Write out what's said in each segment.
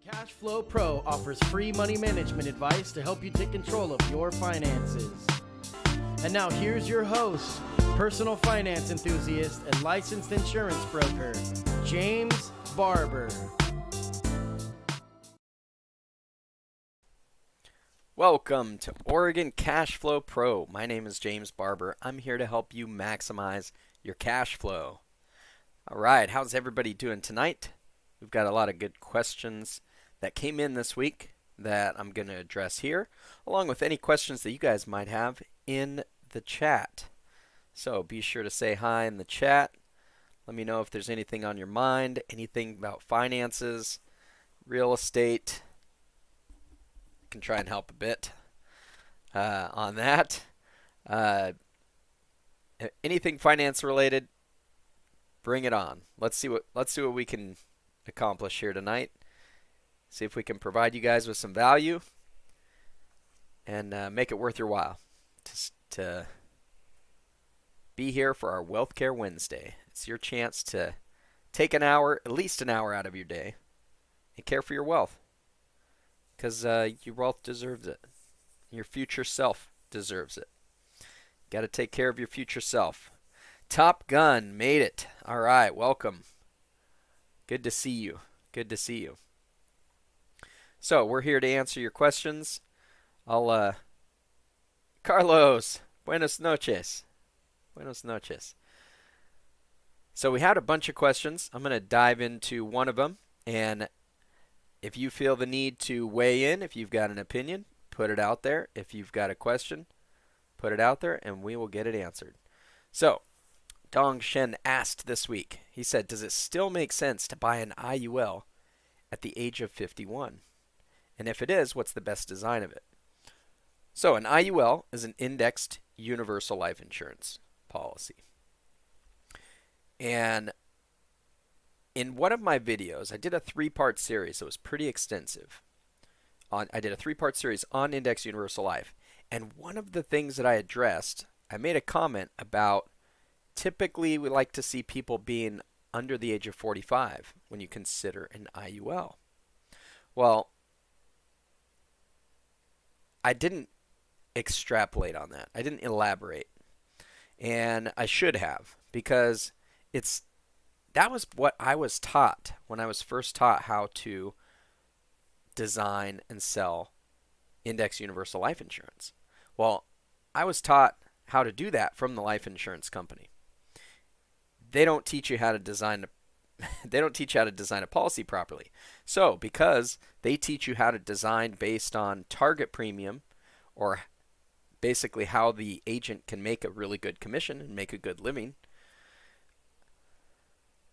Cashflow Pro offers free money management advice to help you take control of your finances. And now here's your host, personal finance enthusiast and licensed insurance broker, James Barber. Welcome to Oregon Cashflow Pro. My name is James Barber. I'm here to help you maximize your cash flow. All right, how's everybody doing tonight? We've got a lot of good questions that came in this week that I'm going to address here, along with any questions that you guys might have in the chat. So be sure to say hi in the chat. Let me know if there's anything on your mind, anything about finances, real estate. I can try and help a bit on that. Anything finance related, bring it on. Let's see what we can accomplish here tonight. See if we can provide you guys with some value and make it worth your while to be here for our Wealth Care Wednesday. It's your chance to take an hour, at least an hour out of your day, and care for your wealth. Because your wealth deserves it. Your future self deserves it. Got to take care of your future self. Top Gun made it. All right, welcome. Good to see you. Good to see you. So we're here to answer your questions. Carlos, buenas noches. Buenas noches. So we had a bunch of questions. I'm going to dive into one of them. And if you feel the need to weigh in, if you've got an opinion, put it out there. If you've got a question, put it out there and we will get it answered. So Dong Shen asked this week, he said, does it still make sense to buy an IUL at the age of 51? And if it is, what's the best design of it? So an IUL is an indexed universal life insurance policy. And in one of my videos, I did a 3-part series that was pretty extensive. I did a 3-part series on indexed universal life. And one of the things that I addressed, I made a comment about typically we like to see people being under the age of 45 when you consider an IUL. Well, I didn't extrapolate on that. I didn't elaborate. And I should have, because that was what I was taught when I was first taught how to design and sell index universal life insurance. Well, I was taught how to do that from the life insurance company. They don't teach you how to design a policy properly. So, because they teach you how to design based on target premium, or basically how the agent can make a really good commission and make a good living,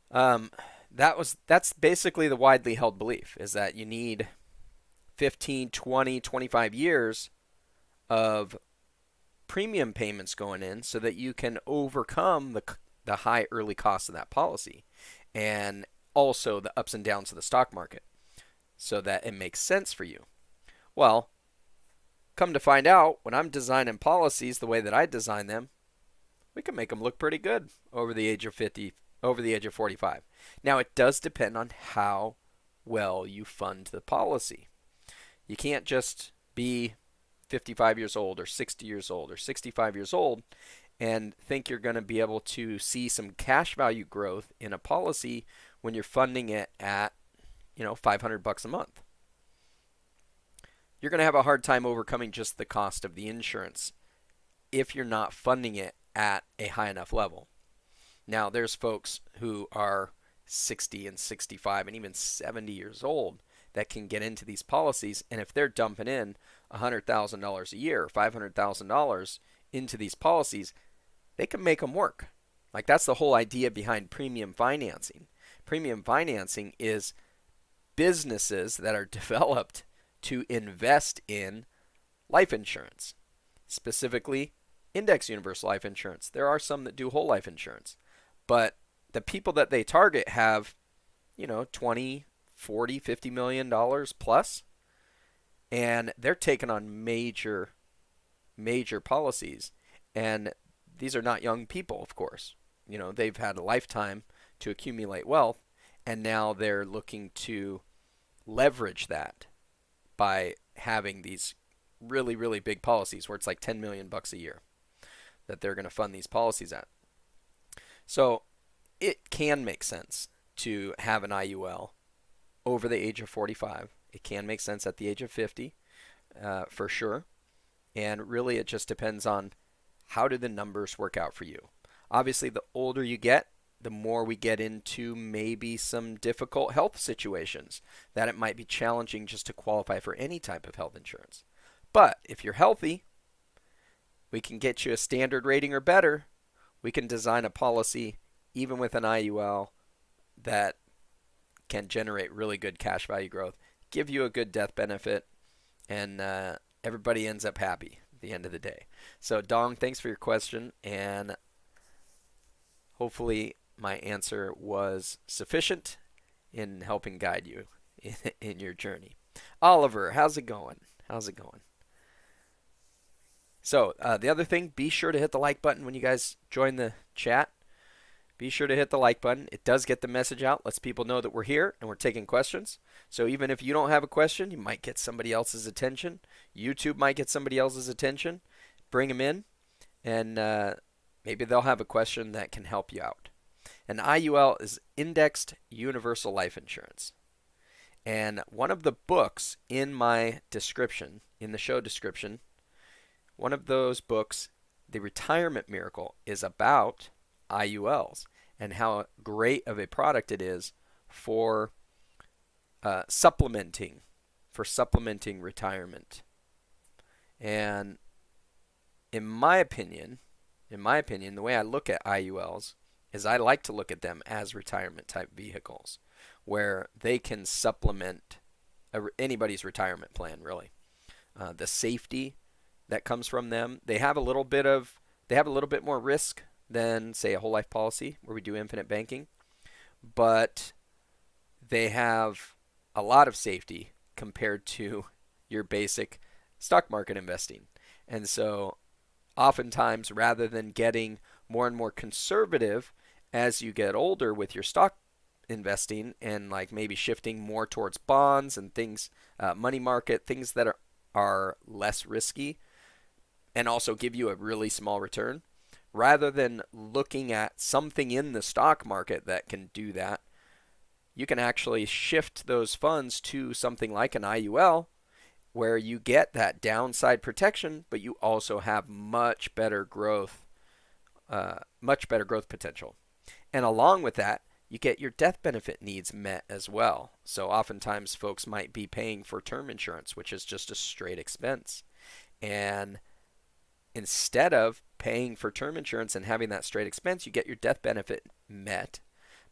that's basically the widely held belief, is that you need 15, 20, 25 years of premium payments going in so that you can overcome the high early cost of that policy, and also the ups and downs of the stock market, so that it makes sense for you. Well, come to find out, when I'm designing policies the way that I design them, we can make them look pretty good over the age of 50, over the age of 45. Now, it does depend on how well you fund the policy. You can't just be 55 years old or 60 years old or 65 years old and think you're going to be able to see some cash value growth in a policy when you're funding it at, $500 a month. You're going to have a hard time overcoming just the cost of the insurance if you're not funding it at a high enough level. Now, there's folks who are 60 and 65 and even 70 years old that can get into these policies, and if they're dumping in $100,000 a year, $500,000 into these policies, they can make them work. Like, that's the whole idea behind premium financing. Premium financing is businesses that are developed to invest in life insurance, specifically index universal life insurance. There are some that do whole life insurance, but the people that they target have, 20, 40, $50 million plus, and they're taking on major policies. And these are not young people, of course. They've had a lifetime to accumulate wealth, and now they're looking to leverage that by having these really, really big policies where it's like 10 million bucks a year that they're going to fund these policies at. So it can make sense to have an IUL over the age of 45. It can make sense at the age of 50, for sure. And really, it just depends on how do the numbers work out for you. Obviously, the older you get, the more we get into maybe some difficult health situations that it might be challenging just to qualify for any type of health insurance. But if you're healthy, we can get you a standard rating or better. We can design a policy, even with an IUL, that can generate really good cash value growth, give you a good death benefit, and everybody ends up happy at the end of the day. So Dong, thanks for your question, and hopefully my answer was sufficient in helping guide you in your journey. Oliver, how's it going? How's it going? So the other thing, be sure to hit the like button when you guys join the chat. Be sure to hit the like button. It does get the message out, lets people know that we're here and we're taking questions. So even if you don't have a question, you might get somebody else's attention. YouTube might get somebody else's attention. Bring them in, and maybe they'll have a question that can help you out. An IUL is Indexed Universal Life Insurance. And one of the books in my description, in the show description, one of those books, The Retirement Miracle, is about IULs and how great of a product it is for supplementing retirement. And in my opinion, the way I look at IULs is I like to look at them as retirement type vehicles where they can supplement anybody's retirement plan, really. The safety that comes from them, they have a little bit more risk than, say, a whole life policy where we do infinite banking, but they have a lot of safety compared to your basic stock market investing. And so oftentimes, rather than getting more and more conservative as you get older with your stock investing and like maybe shifting more towards bonds and things, money market, things that are less risky and also give you a really small return, rather than looking at something in the stock market that can do that, you can actually shift those funds to something like an IUL where you get that downside protection, but you also have much better growth potential. And along with that, you get your death benefit needs met as well. So oftentimes folks might be paying for term insurance, which is just a straight expense. And instead of paying for term insurance and having that straight expense, you get your death benefit met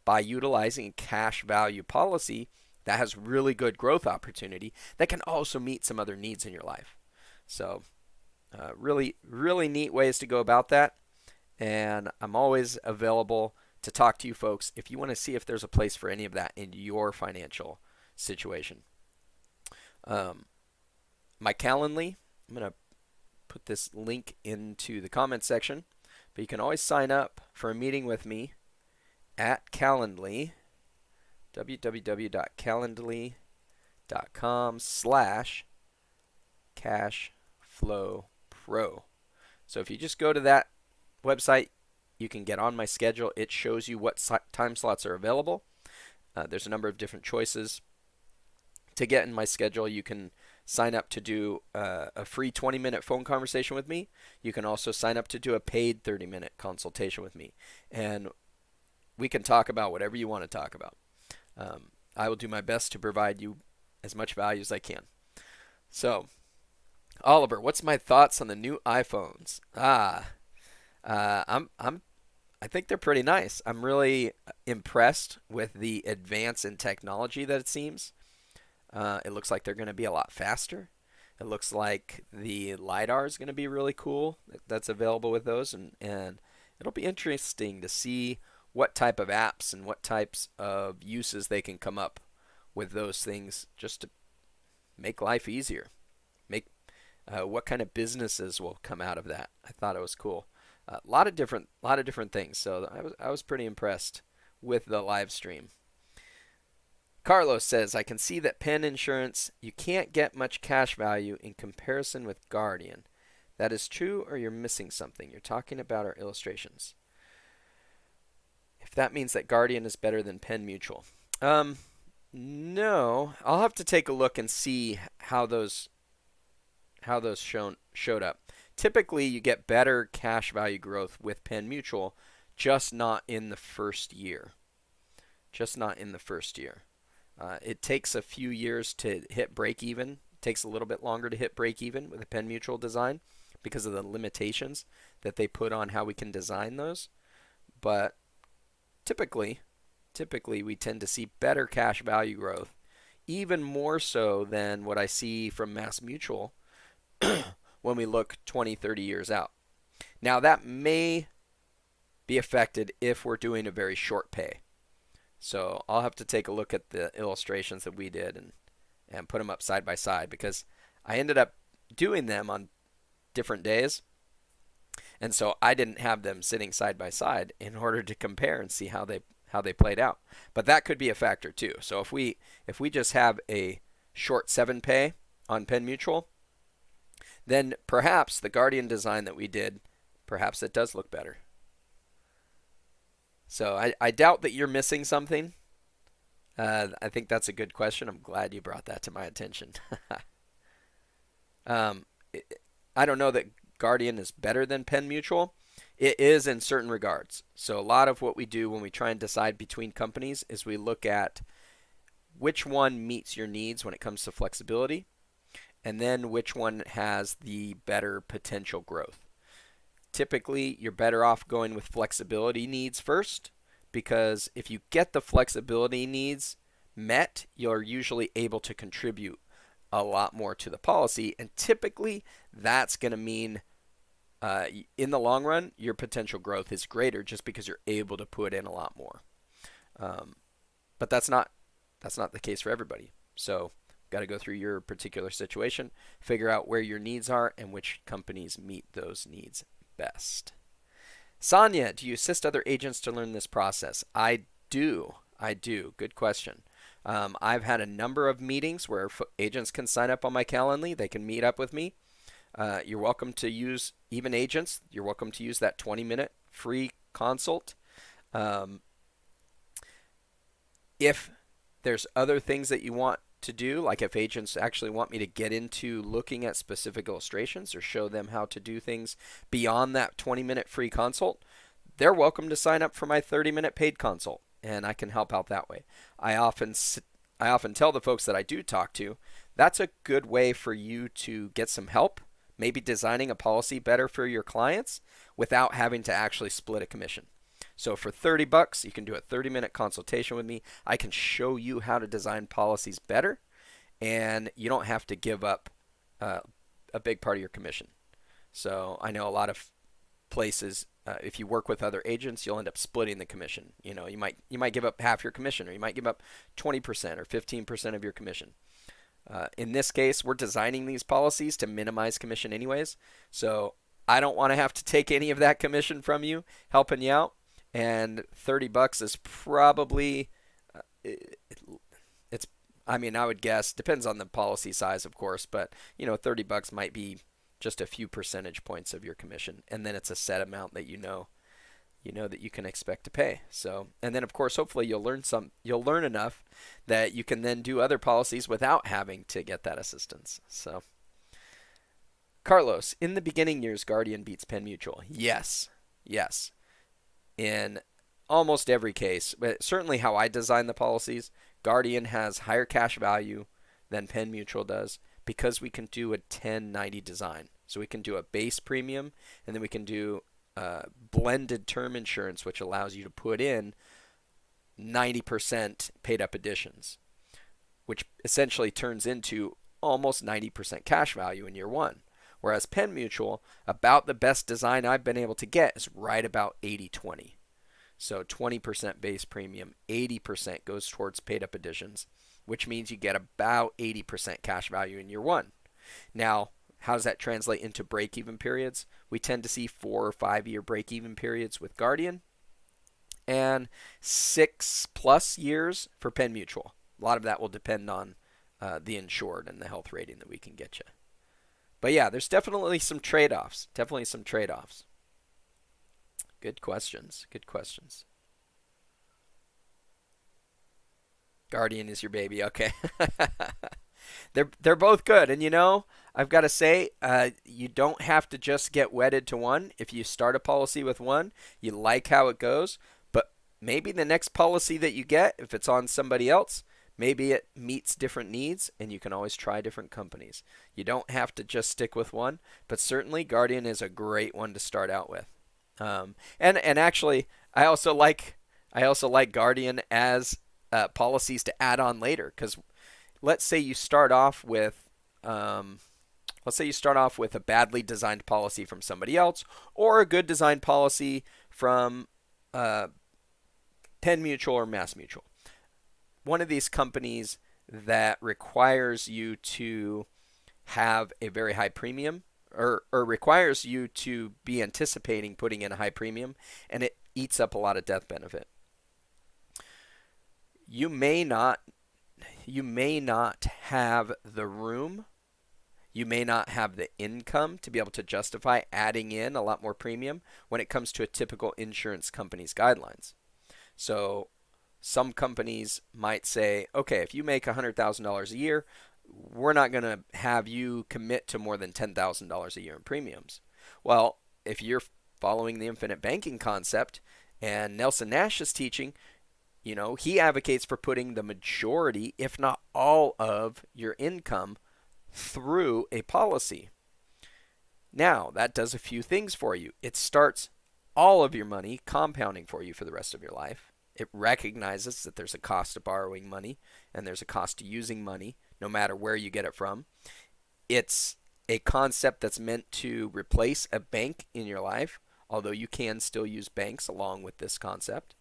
by utilizing a cash value policy that has really good growth opportunity that can also meet some other needs in your life. So really, really neat ways to go about that. And I'm always available to talk to you folks if you want to see if there's a place for any of that in your financial situation. My Calendly, I'm going to put this link into the comment section, but you can always sign up for a meeting with me at Calendly, www.calendly.com/cashflowpro. So if you just go to that website, you can get on my schedule. It shows you what time slots are available. There's a number of different choices. To get in my schedule, you can sign up to do a free 20-minute phone conversation with me. You can also sign up to do a paid 30-minute consultation with me. And we can talk about whatever you want to talk about. I will do my best to provide you as much value as I can. So, Oliver, what's my thoughts on the new iPhones? I think they're pretty nice. I'm really impressed with the advance in technology that it seems. It looks like they're going to be a lot faster. It looks like the LiDAR is going to be really cool. That's available with those, and it'll be interesting to see what type of apps and what types of uses they can come up with those things just to make life easier. What kind of businesses will come out of that. I thought it was cool. A lot of different things. So I was pretty impressed with the live stream. Carlos says, I can see that Penn Insurance, you can't get much cash value in comparison with Guardian. That is true, or you're missing something. You're talking about our illustrations. If that means that Guardian is better than Penn Mutual. No. I'll have to take a look and see how those showed up. Typically, you get better cash value growth with Penn Mutual, just not in the first year. Just not in the first year. It takes a few years to hit break even. It takes a little bit longer to hit break even with a Penn Mutual design because of the limitations that they put on how we can design those. But typically we tend to see better cash value growth, even more so than what I see from Mass Mutual when we look 20, 30 years out. Now, that may be affected if we're doing a very short pay. So I'll have to take a look at the illustrations that we did and put them up side by side, because I ended up doing them on different days. And so I didn't have them sitting side by side in order to compare and see how they played out. But that could be a factor too. So if we just have a short 7 pay on Penn Mutual, then perhaps the Guardian design that we did, perhaps it does look better. So I doubt that you're missing something. I think that's a good question. I'm glad you brought that to my attention. I don't know that Guardian is better than Penn Mutual. It is in certain regards. So a lot of what we do when we try and decide between companies is we look at which one meets your needs when it comes to flexibility, and then which one has the better potential growth. Typically, you're better off going with flexibility needs first, because if you get the flexibility needs met, you're usually able to contribute a lot more to the policy, and typically that's going to mean in the long run your potential growth is greater just because you're able to put in a lot more. But that's not the case for everybody. So got to go through your particular situation, figure out where your needs are and which companies meet those needs best. Sonia, do you assist other agents to learn this process? I do. Good question. I've had a number of meetings where agents can sign up on my Calendly. They can meet up with me. You're welcome to use, even agents, you're welcome to use that 20-minute free consult. If there's other things that you want to do, like if agents actually want me to get into looking at specific illustrations or show them how to do things beyond that 20-minute free consult, they're welcome to sign up for my 30-minute paid consult, and I can help out that way. I often tell the folks that I do talk to, that's a good way for you to get some help, maybe designing a policy better for your clients without having to actually split a commission. So for $30, you can do a 30-minute consultation with me. I can show you how to design policies better, and you don't have to give up a big part of your commission. So I know a lot of places, if you work with other agents, you'll end up splitting the commission. You know, you might give up half your commission, or you might give up 20% or 15% of your commission. In this case, we're designing these policies to minimize commission anyways. So I don't want to have to take any of that commission from you, helping you out. And $30 is probably, I would guess, depends on the policy size, of course, but, $30 might be just a few percentage points of your commission. And then it's a set amount that you know that you can expect to pay. So, and then of course, hopefully you'll learn enough that you can then do other policies without having to get that assistance. So, Carlos, in the beginning years, Guardian beats Penn Mutual. Yes. In almost every case, but certainly how I design the policies, Guardian has higher cash value than Penn Mutual does because we can do a 10/90 design. So we can do a base premium, and then we can do blended term insurance, which allows you to put in 90% paid up additions, which essentially turns into almost 90% cash value in year one. Whereas Penn Mutual, about the best design I've been able to get is right about 80/20. So 20% base premium, 80% goes towards paid up additions, which means you get about 80% cash value in year one. Now, how does that translate into break-even periods? We tend to see 4 or 5 year break-even periods with Guardian and 6+ years for Penn Mutual. A lot of that will depend on the insured and the health rating that we can get you. But yeah, there's definitely some trade-offs. Definitely some trade-offs. Good questions. Good questions. Guardian is your baby. Okay. They're both good. And you know, I've got to say, you don't have to just get wedded to one. If you start a policy with one, you like how it goes, but maybe the next policy that you get, if it's on somebody else, maybe it meets different needs, and you can always try different companies. You don't have to just stick with one, but certainly Guardian is a great one to start out with. And actually, I also like Guardian as policies to add on later, because let's say you start off with a badly designed policy from somebody else, or a good designed policy from Penn Mutual or Mass Mutual. One of these companies that requires you to have a very high premium, or requires you to be anticipating putting in a high premium, and it eats up a lot of death benefit. You may not have the room, you may not have the income to be able to justify adding in a lot more premium when it comes to a typical insurance company's guidelines. So some companies might say, okay, if you make $100,000 a year, we're not going to have you commit to more than $10,000 a year in premiums. Well, if you're following the infinite banking concept, and Nelson Nash is teaching, you know, he advocates for putting the majority, if not all of your income through a policy. Now, that does a few things for you. It starts all of your money compounding for you for the rest of your life. It recognizes that there's a cost to borrowing money and there's a cost to using money, no matter where you get it from. It's a concept that's meant to replace a bank in your life, although you can still use banks along with this concept.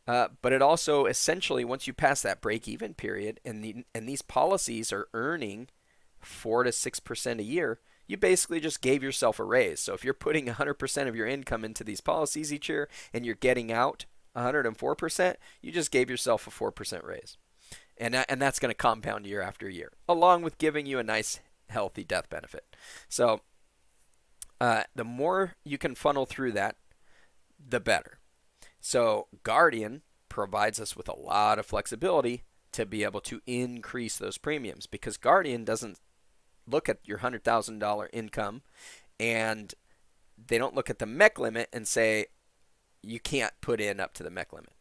But it also essentially, once you pass that break-even period and these policies are earning 4 to 6% a year, you basically just gave yourself a raise. So if you're putting 100% of your income into these policies each year and you're getting out 104%, you just gave yourself a 4% raise. And that's going to compound year after year, along with giving you a nice, healthy death benefit. So the more you can funnel through that, the better. So Guardian provides us with a lot of flexibility to be able to increase those premiums, because Guardian doesn't look at your $100,000 income, and they don't look at the MEC limit and say you can't put in up to the MEC limit.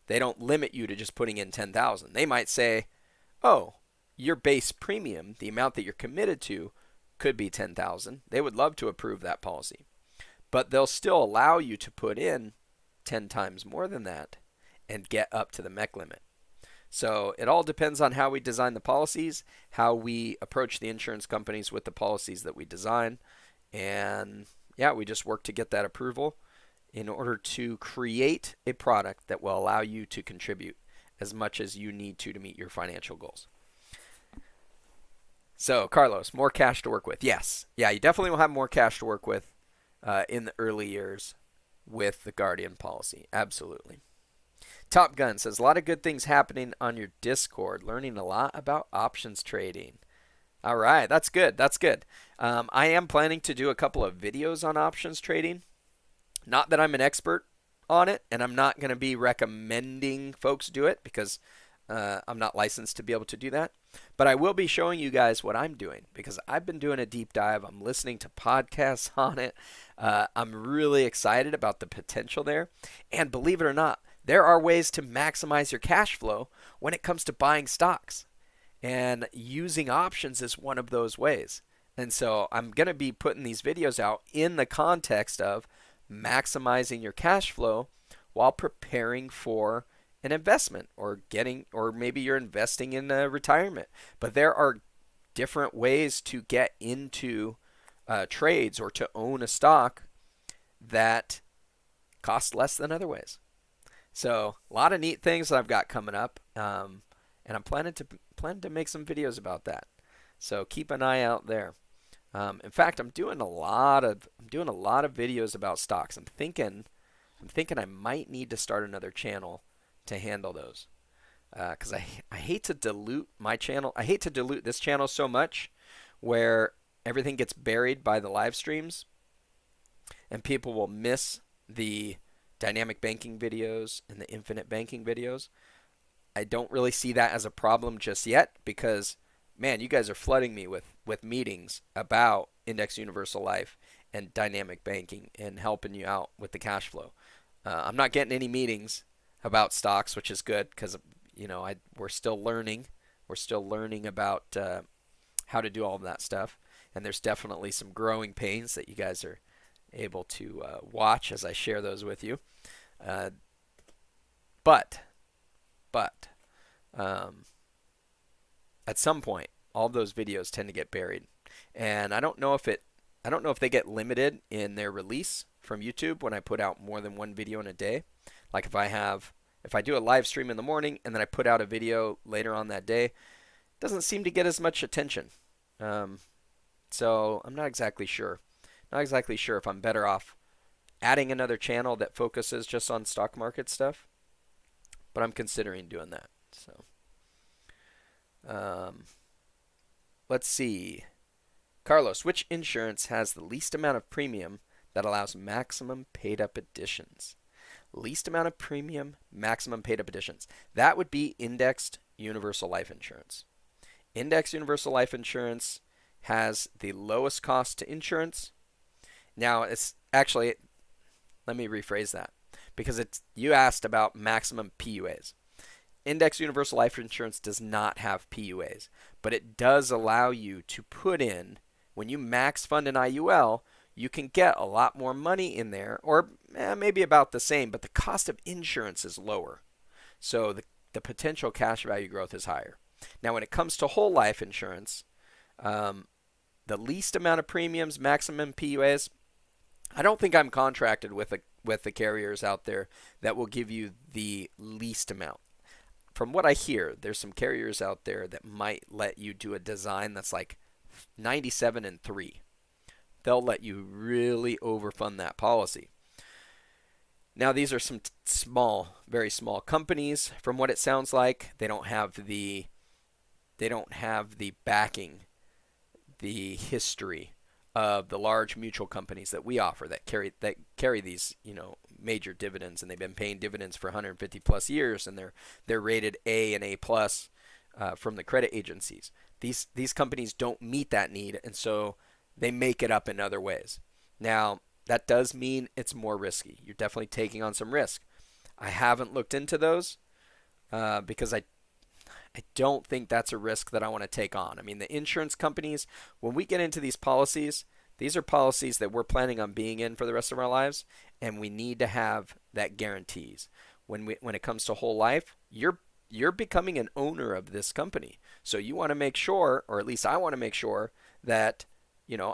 They don't limit you to just putting in $10,000. They might say, oh, your base premium, the amount that you're committed to, could be $10,000. They would love to approve that policy, but they'll still allow you to put in 10 times more than that and get up to the MEC limit. So it all depends on how we design the policies, how we approach the insurance companies with the policies that we design. And yeah, we just work to get that approval in order to create a product that will allow you to contribute as much as you need to meet your financial goals. So Carlos, more cash to work with. Yes. Yeah, you definitely will have more cash to work with in the early years with the Guardian policy. Absolutely. Top Gun says, a lot of good things happening on your Discord. Learning a lot about options trading. All right, that's good. That's good. I am planning to do a couple of videos on options trading. Not that I'm an expert on it, and I'm not going to be recommending folks do it because I'm not licensed to be able to do that. But I will be showing you guys what I'm doing, because I've been doing a deep dive. I'm listening to podcasts on it. I'm really excited about the potential there. And believe it or not, there are ways to maximize your cash flow when it comes to buying stocks. And using options is one of those ways. And so I'm going to be putting these videos out in the context of maximizing your cash flow while preparing for an investment, or maybe you're investing in retirement. But there are different ways to get into trades or to own a stock that cost less than other ways. So a lot of neat things that I've got coming up, and I'm planning to make some videos about that. So keep an eye out there. In fact, I'm doing a lot of videos about stocks. I'm thinking I might need to start another channel to handle those. because I hate to dilute my channel. I hate to dilute this channel so much where everything gets buried by the live streams and people will miss the dynamic banking videos and the infinite banking videos. I don't really see that as a problem just yet because, man, you guys are flooding me with meetings about index universal life and dynamic banking and helping you out with the cash flow. I'm not getting any meetings about stocks, which is good because we're still learning. We're still learning about how to do all of that stuff, and there's definitely some growing pains that you guys are able to watch as I share those with you. But at some point, all of those videos tend to get buried, and I don't know if they get limited in their release from YouTube when I put out more than one video in a day. Like if I do a live stream in the morning and then I put out a video later on that day, it doesn't seem to get as much attention. So I'm not exactly sure. Not exactly sure if I'm better off adding another channel that focuses just on stock market stuff, but I'm considering doing that. So let's see. Carlos, which insurance has the least amount of premium that allows maximum paid up additions? Least amount of premium, maximum paid up additions. That would be indexed universal life insurance. Indexed universal life insurance has the lowest cost to insurance. Now, it's actually, let me rephrase that because you asked about maximum PUAs. Indexed universal life insurance does not have PUAs, but it does allow you to put in, when you max fund an IUL, you can get a lot more money in there, or maybe about the same, but the cost of insurance is lower. So the potential cash value growth is higher. Now, when it comes to whole life insurance, the least amount of premiums, maximum PUAs, I don't think I'm contracted with the carriers out there that will give you the least amount. From what I hear, there's some carriers out there that might let you do a design that's like 97 and 3. They'll let you really overfund that policy. Now, these are some small, very small companies. From what it sounds like, they don't have the backing, the history of the large mutual companies that we offer that carry these major dividends, and they've been paying dividends for 150 plus years, and they're rated A and A plus from the credit agencies. These companies don't meet that need, and so they make it up in other ways. Now, that does mean it's more risky. You're definitely taking on some risk. I haven't looked into those because I don't think that's a risk that I want to take on. I mean, the insurance companies, when we get into these policies, these are policies that we're planning on being in for the rest of our lives, and we need to have that guarantees. When it comes to whole life, you're becoming an owner of this company. So you want to make sure, or at least I want to make sure, that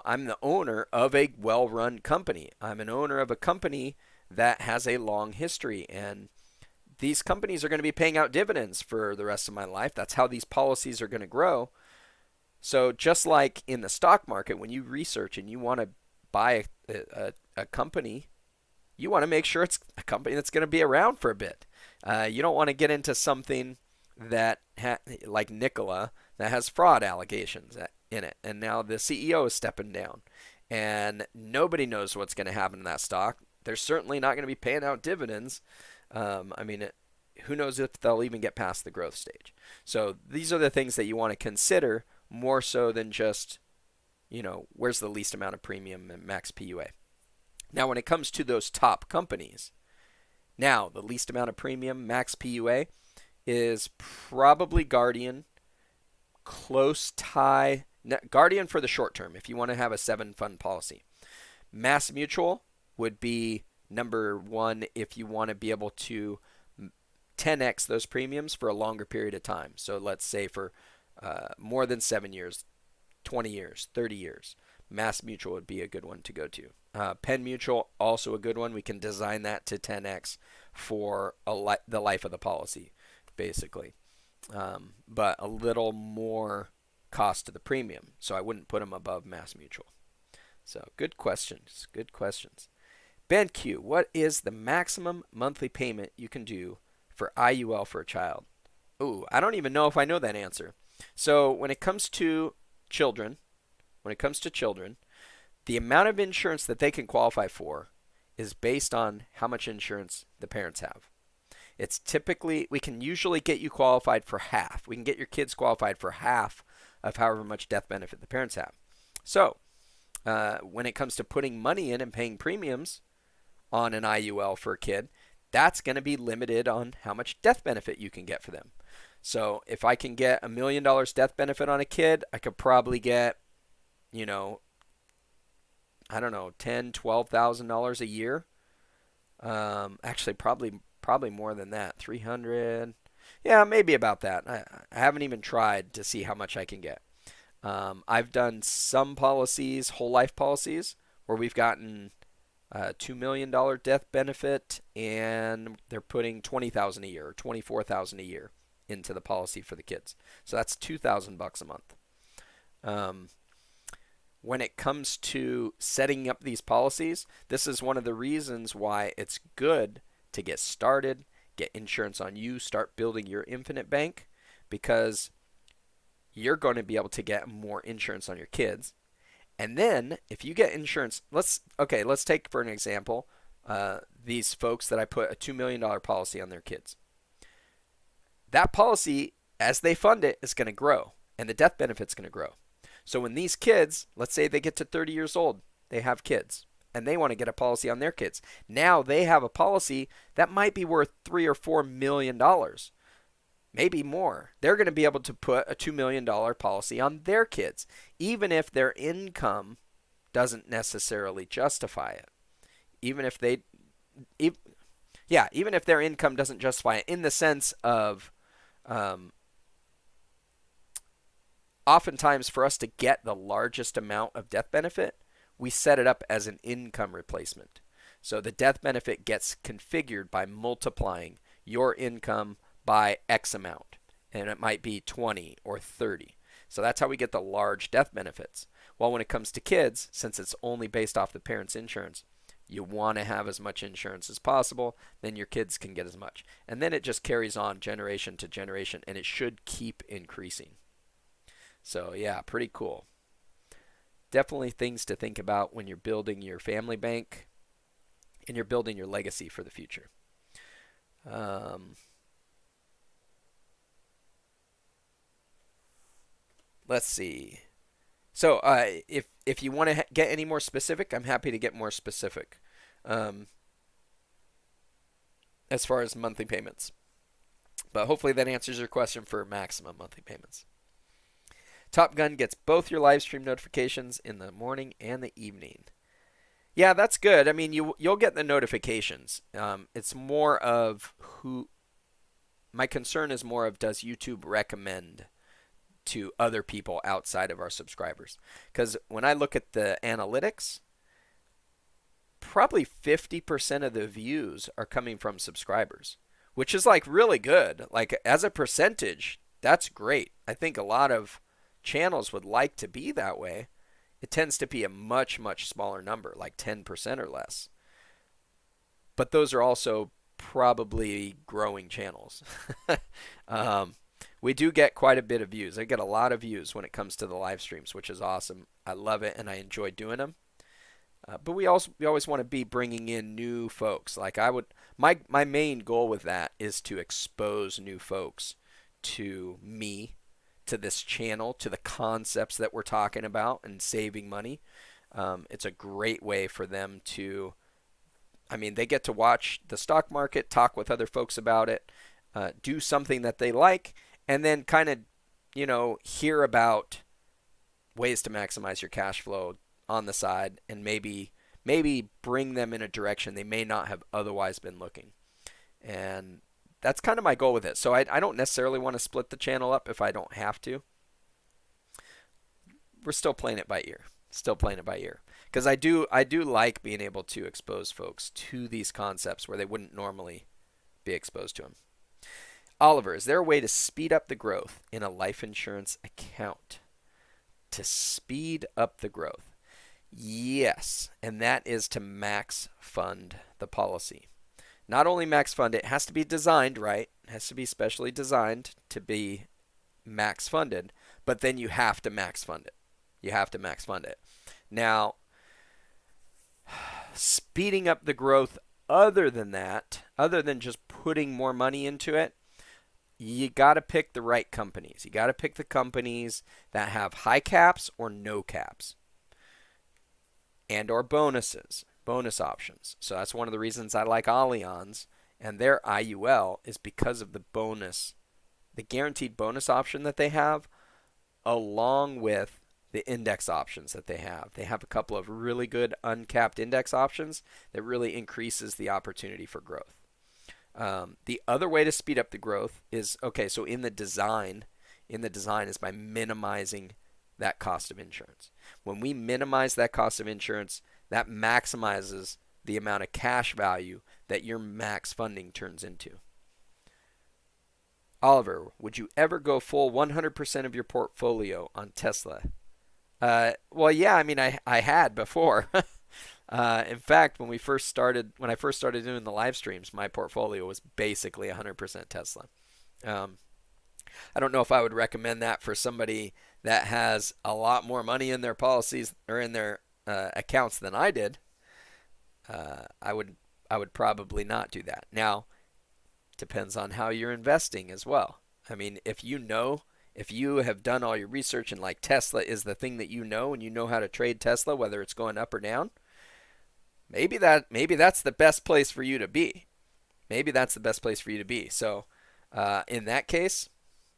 I'm the owner of a well-run company. I'm an owner of a company that has a long history, and these companies are going to be paying out dividends for the rest of my life. That's how these policies are going to grow. So just like in the stock market, when you research and you want to buy a company, you want to make sure it's a company that's going to be around for a bit. You don't want to get into something that like Nikola that has fraud allegations in it, and now the CEO is stepping down, and nobody knows what's going to happen in that stock. They're certainly not going to be paying out dividends. Who knows if they'll even get past the growth stage. So these are the things that you want to consider more so than just, where's the least amount of premium and max PUA. Now, when it comes to those top companies, now the least amount of premium, max PUA, is probably Guardian, close tie. Guardian for the short term, if you want to have a 7-fund policy. Mass Mutual would be number one if you want to be able to 10x those premiums for a longer period of time. So let's say for more than 7 years, 20 years, 30 years. Mass Mutual would be a good one to go to. Penn Mutual, also a good one. We can design that to 10x for the life of the policy, basically. But a little more cost to the premium. So I wouldn't put them above Mass Mutual. So good questions. Good questions. Ben Q, what is the maximum monthly payment you can do for IUL for a child? Ooh, I don't even know if I know that answer. So when it comes to children, when it comes to children, the amount of insurance that they can qualify for is based on how much insurance the parents have. It's typically, we can usually get you qualified for half. We can get your kids qualified for half of however much death benefit the parents have. So when it comes to putting money in and paying premiums on an IUL for a kid, that's going to be limited on how much death benefit you can get for them. So if I can get $1 million death benefit on a kid, I could probably get, you know, I don't know, $10,000, $12,000 a year. Actually, probably more than that, 300. Yeah, maybe about that. I haven't even tried to see how much I can get. I've done some policies, whole life policies, where we've gotten $2 million death benefit, and they're putting $20,000 a year or $24,000 a year into the policy for the kids. So that's $2,000 a month. When it comes to setting up these policies, this is one of the reasons why it's good to get started, get insurance on you, start building your infinite bank, because you're going to be able to get more insurance on your kids. And then if you get insurance, let's take for an example these folks that I put a $2 million policy on their kids. That policy, as they fund it, is going to grow, and the death benefit's going to grow. So when these kids, let's say they get to 30 years old, they have kids, and they want to get a policy on their kids. Now they have a policy that might be worth $3 or $4 million, maybe more. They're going to be able to put a $2 million policy on their kids, even if their income doesn't necessarily justify it. Even if their income doesn't justify it, in the sense of oftentimes for us to get the largest amount of death benefit, we set it up as an income replacement. So the death benefit gets configured by multiplying your income by X amount, and it might be 20 or 30. So that's how we get the large death benefits. Well, when it comes to kids, since it's only based off the parents' insurance, you want to have as much insurance as possible, then your kids can get as much. And then it just carries on generation to generation, and it should keep increasing. So yeah, pretty cool. Definitely things to think about when you're building your family bank and you're building your legacy for the future. Let's see. So if you want to get any more specific, I'm happy to get more specific as far as monthly payments. But hopefully that answers your question for maximum monthly payments. Top Gun gets both your live stream notifications in the morning and the evening. Yeah, that's good. I mean, you'll get the notifications. It's more of my concern is more of, does YouTube recommend to other people outside of our subscribers? Because when I look at the analytics, probably 50% of the views are coming from subscribers, which is like really good. Like as a percentage, that's great. I think a lot of channels would like to be that way. It tends to be a much, much smaller number, like 10% or less. But those are also probably growing channels. We do get quite a bit of views. I get a lot of views when it comes to the live streams, which is awesome. I love it, and I enjoy doing them. But we always want to be bringing in new folks. Like my main goal with that is to expose new folks to me, to this channel, to the concepts that we're talking about and saving money. It's a great way for them to, they get to watch the stock market, talk with other folks about it, do something that they like, and then kind of, hear about ways to maximize your cash flow on the side, and maybe bring them in a direction they may not have otherwise been looking. And that's kind of my goal with it. So I don't necessarily want to split the channel up if I don't have to. We're still playing it by ear. Because I do like being able to expose folks to these concepts where they wouldn't normally be exposed to them. Oliver, is there a way to speed up the growth in a life insurance account? To speed up the growth? Yes, and that is to max fund the policy. not only max fund it, it has to be designed right. It has to be specially designed to be max funded, but then you have to max fund it. You have to max fund it. Now, speeding up the growth other than that, other than just putting more money into it, you got to pick the right companies. You got to pick the companies that have high caps or no caps and or bonuses, bonus options. So that's one of the reasons I like Allianz and their IUL is because of the bonus, the guaranteed bonus option that they have, along with the index options that they have. They have a couple of really good uncapped index options that really increases the opportunity for growth. The other way to speed up the growth is, okay, so in the design is by minimizing that cost of insurance. When we minimize that cost of insurance, that maximizes the amount of cash value that your max funding turns into. Oliver, would you ever go full 100% of your portfolio on Tesla? Well, yeah, I mean, I had before. In fact, when I first started doing the live streams, my portfolio was basically 100% Tesla. I don't know if I would recommend that for somebody that has a lot more money in their policies or in their accounts than I did. I would probably not do that. Now, depends on how you're investing as well. I mean, if you have done all your research and like Tesla is the thing that you know and you know how to trade Tesla, whether it's going up or down, maybe that's the best place for you to be. Maybe that's the best place for you to be. So in that case,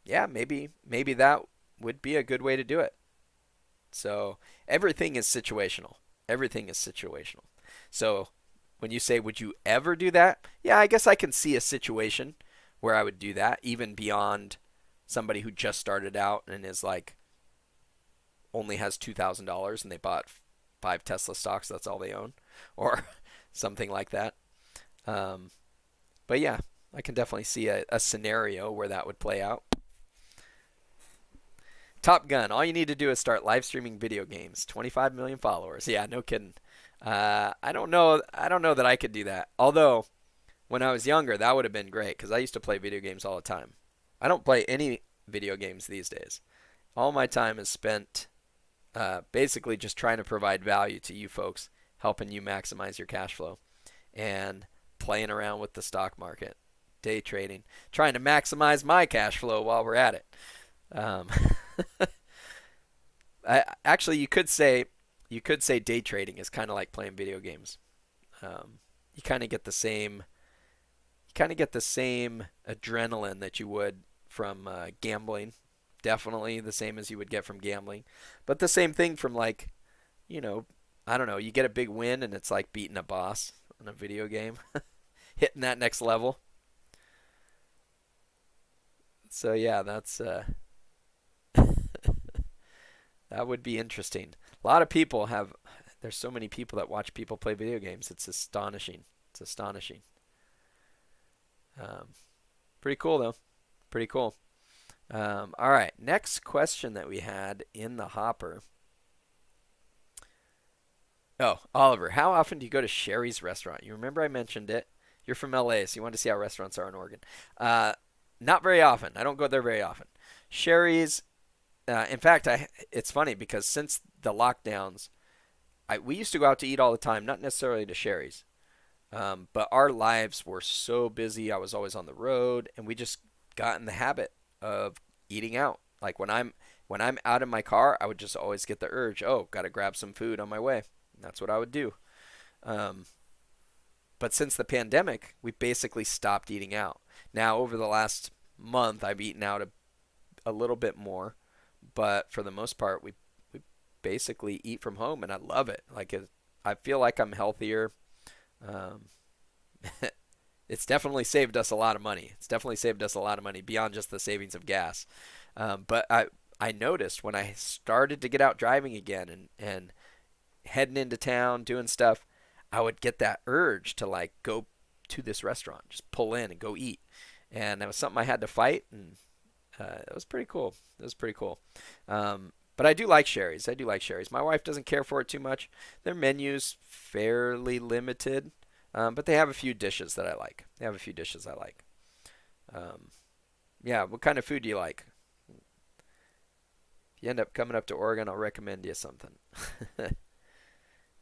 yeah, maybe that would be a good way to do it. So everything is situational. Everything is situational. So when you say, would you ever do that? Yeah, I guess I can see a situation where I would do that, even beyond somebody who just started out and is like only has $2,000 and they bought 5 Tesla stocks. That's all they own, or something like that. But yeah, I can definitely see a scenario where that would play out. Top Gun. All you need to do is start live streaming video games. 25 million followers. Yeah, no kidding. I don't know that I could do that. Although, when I was younger, that would have been great because I used to play video games all the time. I don't play any video games these days. All my time is spent basically just trying to provide value to you folks, helping you maximize your cash flow, and playing around with the stock market, day trading, trying to maximize my cash flow while we're at it. Actually, you could say day trading is kind of like playing video games. You kind of get the same adrenaline that you would from gambling. Definitely the same as you would get from gambling, but the same thing from like, I don't know, you get a big win and it's like beating a boss in a video game, hitting that next level. So yeah, that's that would be interesting. A lot of people there's so many people that watch people play video games. It's astonishing. It's astonishing. Pretty cool though. Pretty cool. All right, next question that we had in the hopper. Oh, Oliver, how often do you go to Sherry's restaurant? You remember I mentioned it. You're from LA, so you want to see how restaurants are in Oregon. Not very often. I don't go there very often. Sherry's, in fact, it's funny because since the lockdowns, we used to go out to eat all the time, not necessarily to Sherry's. But our lives were so busy. I was always on the road, and we just got in the habit of eating out. Like when I'm out in my car, I would just always get the urge, oh, got to grab some food on my way. And that's what I would do. But since the pandemic, we basically stopped eating out. Now, over the last month, I've eaten out a little bit more, but for the most part, we basically eat from home, and I love it. I feel like I'm healthier. It's definitely saved us a lot of money. It's definitely saved us a lot of money beyond just the savings of gas. But I noticed when I started to get out driving again and heading into town, doing stuff, I would get that urge to like go to this restaurant, just pull in and go eat. And that was something I had to fight, and it was pretty cool. It was pretty cool. But I do like Sherry's. My wife doesn't care for it too much. Their menu's fairly limited. But they have a few dishes that I like. Yeah, what kind of food do you like? If you end up coming up to Oregon, I'll recommend you something.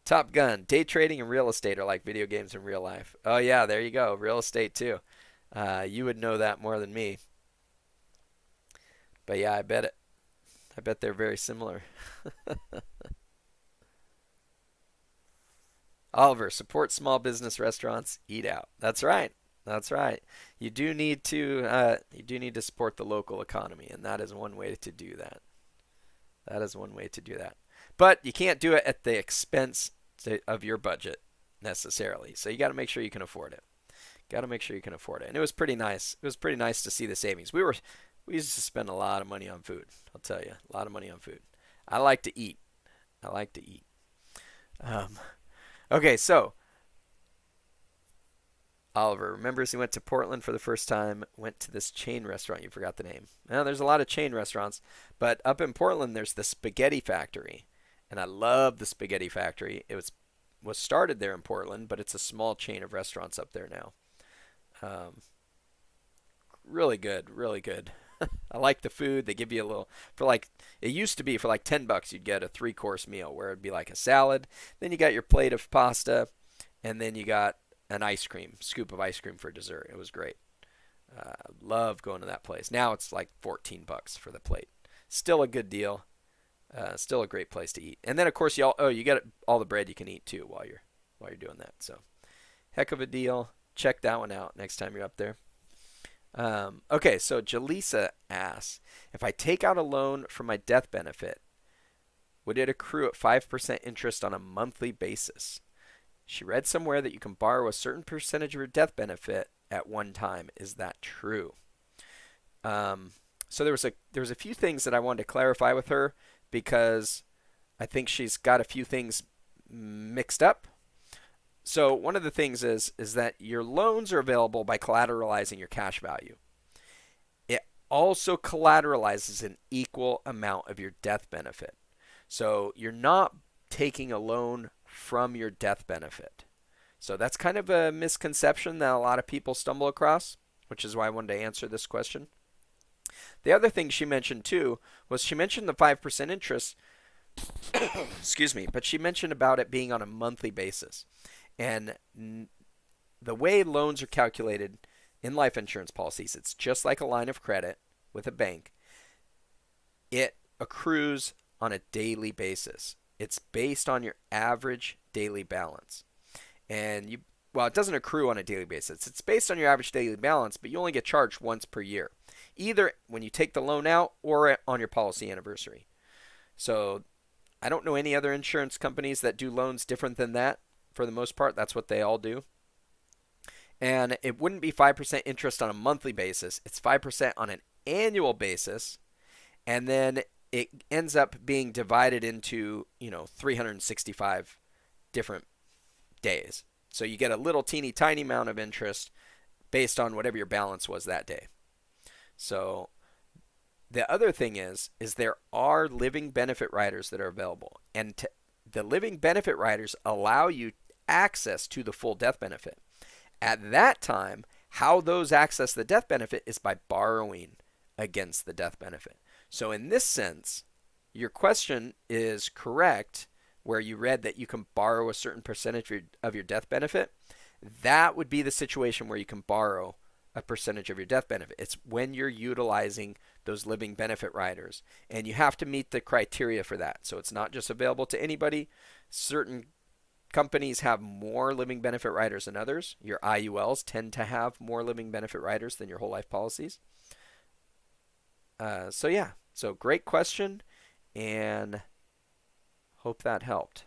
Top Gun, day trading and real estate are like video games in real life. Oh yeah, there you go. Real estate too. You would know that more than me. But yeah, I bet it. I bet they're very similar. Oliver, support small business restaurants, eat out. That's right. That's right. You do need to support the local economy, and that is one way to do that. That is one way to do that. But you can't do it at the expense of your budget necessarily. So you got to make sure you can afford it. Got to make sure you can afford it. And it was pretty nice. It was pretty nice to see the savings. We used to spend a lot of money on food. I'll tell you, a lot of money on food. I like to eat. I like to eat. Okay, so Oliver remembers he went to Portland for the first time, went to this chain restaurant. You forgot the name. Now, there's a lot of chain restaurants, but up in Portland, there's the Spaghetti Factory. And I love the Spaghetti Factory. It was started there in Portland, but it's a small chain of restaurants up there now. Really good, really good. I like the food. They give you a little it used to be for like $10 you'd get a 3-course meal where it'd be like a salad, then you got your plate of pasta, and then you got an scoop of ice cream for dessert. It was great. Love going to that place. Now it's like $14 for the plate. Still a good deal. Still a great place to eat. And then of course you get all the bread you can eat too while you're doing that. So heck of a deal. Check that one out next time you're up there. Okay, so Jaleesa asks, if I take out a loan for my death benefit, would it accrue at 5% interest on a monthly basis? She read somewhere that you can borrow a certain percentage of your death benefit at one time. Is that true? So there was a few things that I wanted to clarify with her because I think she's got a few things mixed up. So one of the things is that your loans are available by collateralizing your cash value. It also collateralizes an equal amount of your death benefit. So you're not taking a loan from your death benefit. So that's kind of a misconception that a lot of people stumble across, which is why I wanted to answer this question. The other thing she mentioned too was she mentioned the 5% interest, excuse me, but she mentioned about it being on a monthly basis. And the way loans are calculated in life insurance policies, it's just like a line of credit with a bank. It accrues on a daily basis. It's based on your average daily balance. And it doesn't accrue on a daily basis. It's based on your average daily balance, but you only get charged once per year, either when you take the loan out or on your policy anniversary. So I don't know any other insurance companies that do loans different than that. For the most part, that's what they all do. And it wouldn't be 5% interest on a monthly basis. It's 5% on an annual basis. And then it ends up being divided into, 365 different days. So you get a little teeny tiny amount of interest based on whatever your balance was that day. So the other thing is there are living benefit riders that are available. And the living benefit riders allow you access to the full death benefit. At that time, how those access the death benefit is by borrowing against the death benefit. So in this sense, your question is correct where you read that you can borrow a certain percentage of your death benefit. That would be the situation where you can borrow a percentage of your death benefit. It's when you're utilizing those living benefit riders. And you have to meet the criteria for that. So it's not just available to anybody. Certain companies have more living benefit riders than others. Your IULs tend to have more living benefit riders than your whole life policies. So great question, and hope that helped.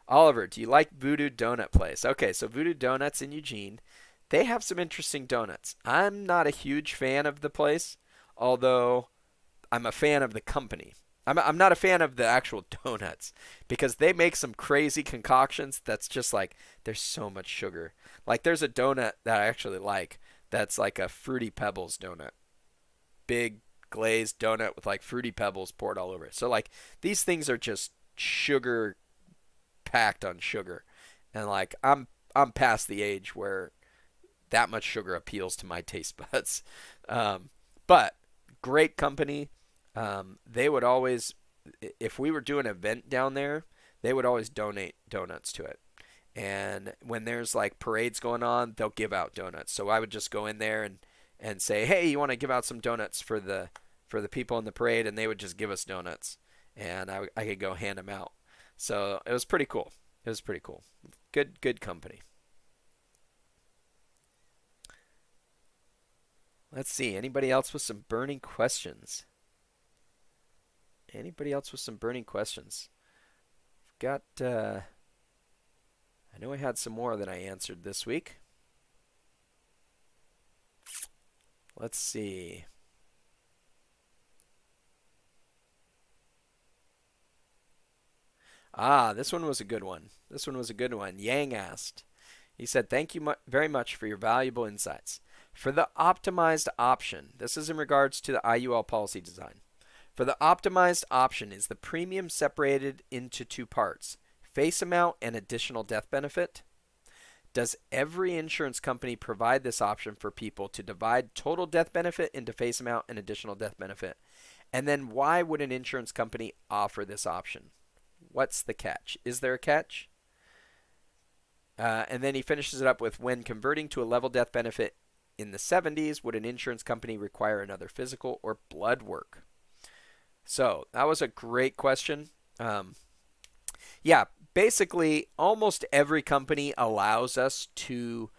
Oliver, do you like Voodoo Donut Place? Okay, so Voodoo Donuts in Eugene, they have some interesting donuts. I'm not a huge fan of the place, although I'm a fan of the company. I'm not a fan of the actual donuts because they make some crazy concoctions that's just like there's so much sugar. Like there's a donut that I actually like that's like a Fruity Pebbles donut. Big glazed donut with like Fruity Pebbles poured all over it. So like these things are just sugar packed on sugar. And like I'm past the age where that much sugar appeals to my taste buds. But great company. They would always, if we were doing an event down there, they would always donate donuts to it. And when there's like parades going on, they'll give out donuts. So I would just go in there and say, hey, you want to give out some donuts for the people in the parade, and they would just give us donuts, and I could go hand them out. So it was pretty cool. It was pretty cool. Good company. Let's see. Anybody else with some burning questions? Anybody else with some burning questions? Got. I know I had some more that I answered this week. Let's see. This one was a good one. This one was a good one. Yang asked. He said, thank you very much for your valuable insights. For the optimized option, this is in regards to the IUL policy design. For the optimized option, is the premium separated into two parts, face amount and additional death benefit? Does every insurance company provide this option for people to divide total death benefit into face amount and additional death benefit? And then why would an insurance company offer this option? What's the catch? Is there a catch? And then he finishes it up with, when converting to a level death benefit in the 70s, would an insurance company require another physical or blood work? So that was a great question. Yeah, basically almost every company allows us to